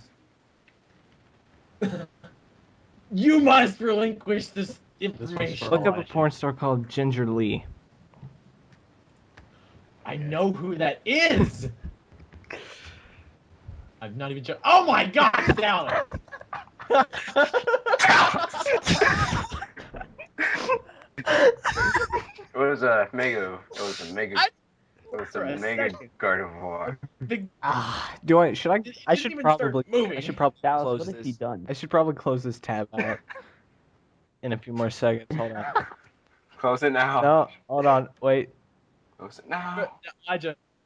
You must relinquish this information. Look up a porn star called Ginger Lee. I know who that is. I've not even checked. Oh my god, down it. It was a mega. It was a mega. I- It was for a a mega second. gardevoir. Big. Do I? Should I? It I didn't should even start probably. moving. I should probably Dallas, close what has he this. done? I should probably close this tab out in a few more seconds. Hold on. Close it now. No, hold on. Wait. Close it now.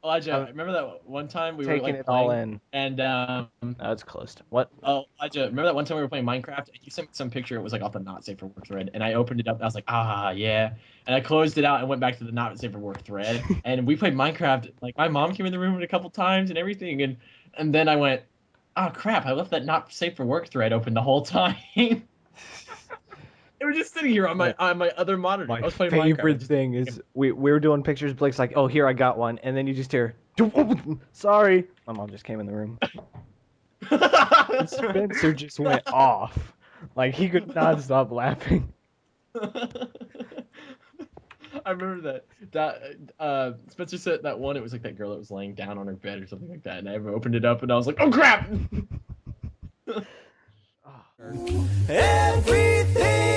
Elijah, I'm remember that one time we were Taking like it all playing, in. and No, it's closed. What? oh, Elijah, remember that one time we were playing Minecraft and you sent me some picture, it was like off the not safe for work thread, and I opened it up and I was like, ah, yeah, and I closed it out and went back to the not safe for work thread, and we played Minecraft. Like my mom came in the room a couple times and everything, and then I went, oh crap, I left that not safe for work thread open the whole time. It was just sitting here on my other monitor. My I was playing favorite Minecraft. thing is we were doing pictures. Blake's like, "Oh, here I got one," and then you just hear, "Sorry." My mom just came in the room. And Spencer just went off. Like he could not stop laughing. I remember that Spencer said that one. It was like that girl that was laying down on her bed or something like that, and I opened it up and I was like, "Oh crap!" Everything